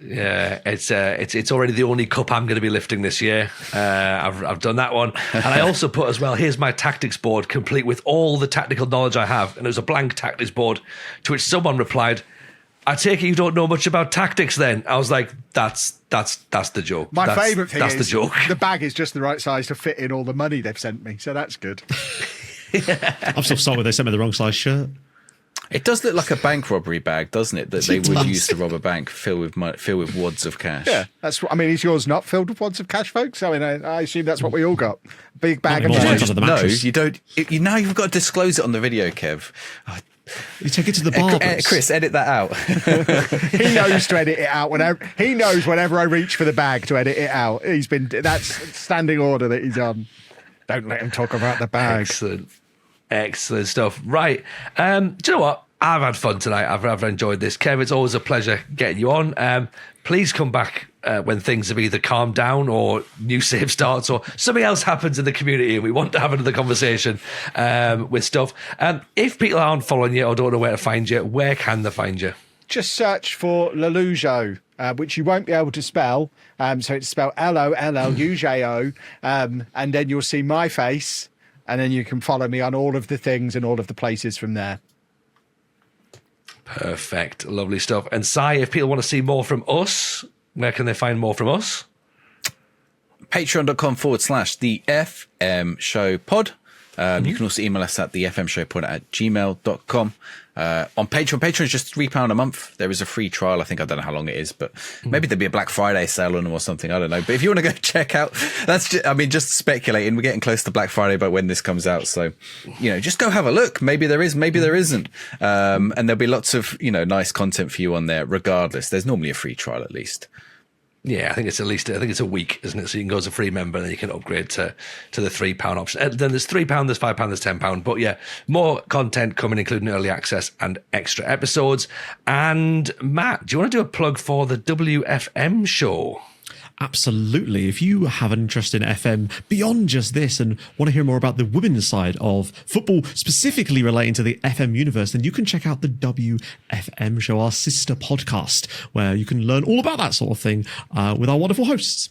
Yeah, it's already the only cup I'm going to be lifting this year. I've done that one, and I also put as well, here's my tactics board, complete with all the tactical knowledge I have, and it was a blank tactics board. To which someone replied, "I take it you don't know much about tactics." Then I was like, "That's the joke." My favourite thing that's is the joke. the bag is just the right size to fit in all the money they've sent me, so that's good. I'm still sorry they sent me the wrong size shirt. It does look like a bank robbery bag, doesn't it? That they would use to rob a bank, fill with wads of cash. Yeah, that's what I mean. Is yours not filled with wads of cash, folks? I mean, I assume that's what we all got. Big bag of Not anymore. cash. Under the No, mattress. you don't. Now you've got to disclose it on the video, Kev. You take it to the barbers. Chris, edit that out. He knows to edit it out whenever I reach for the bag to edit it out. That's standing order that he's on. Don't let him talk about the bag. Excellent stuff. Right. Do you know what? I've had fun tonight. I've enjoyed this. Kev, it's always a pleasure getting you on. Please come back when things have either calmed down or new save starts or something else happens in the community and we want to have another conversation with stuff. If people aren't following you or don't know where to find you, where can they find you? Just search for Lollujo, which you won't be able to spell. So it's spelled Lollujo. And then you'll see my face. And then you can follow me on all of the things and all of the places from there. Perfect. Lovely stuff. And Si, if people want to see more from us, where can they find more from us? Patreon.com/the FM Show pod. You can also email us at the FM Show pod at gmail.com. On Patreon is just £3 a month. There is a free trial. I don't know how long it is, but maybe there'll be a Black Friday sale on them or something. I don't know. But if you want to go check out, just speculating. We're getting close to Black Friday by when this comes out. So, just go have a look. Maybe there is, maybe there isn't. And there'll be lots of, nice content for you on there regardless. There's normally a free trial at least. Yeah, I think it's a week, isn't it? So you can go as a free member and then you can upgrade to the £3 option. And then there's £3, there's £5, there's £10. But yeah, more content coming, including early access and extra episodes. And Matt, do you want to do a plug for the WFM show? Absolutely. If you have an interest in FM beyond just this and want to hear more about the women's side of football, specifically relating to the FM universe, then you can check out the WFM Show, our sister podcast, where you can learn all about that sort of thing with our wonderful hosts.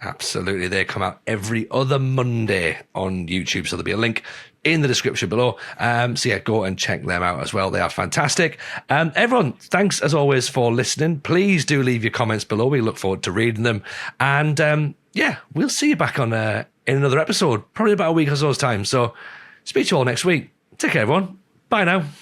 Absolutely. They come out every other Monday on YouTube. So there'll be a link in the description below. So yeah, go and check them out as well. They are fantastic. Everyone, thanks as always for listening. Please do leave your comments below. We look forward to reading them. And yeah, we'll see you back on in another episode, probably about a week or so's time. So speak to you all next week. Take care, everyone. Bye now.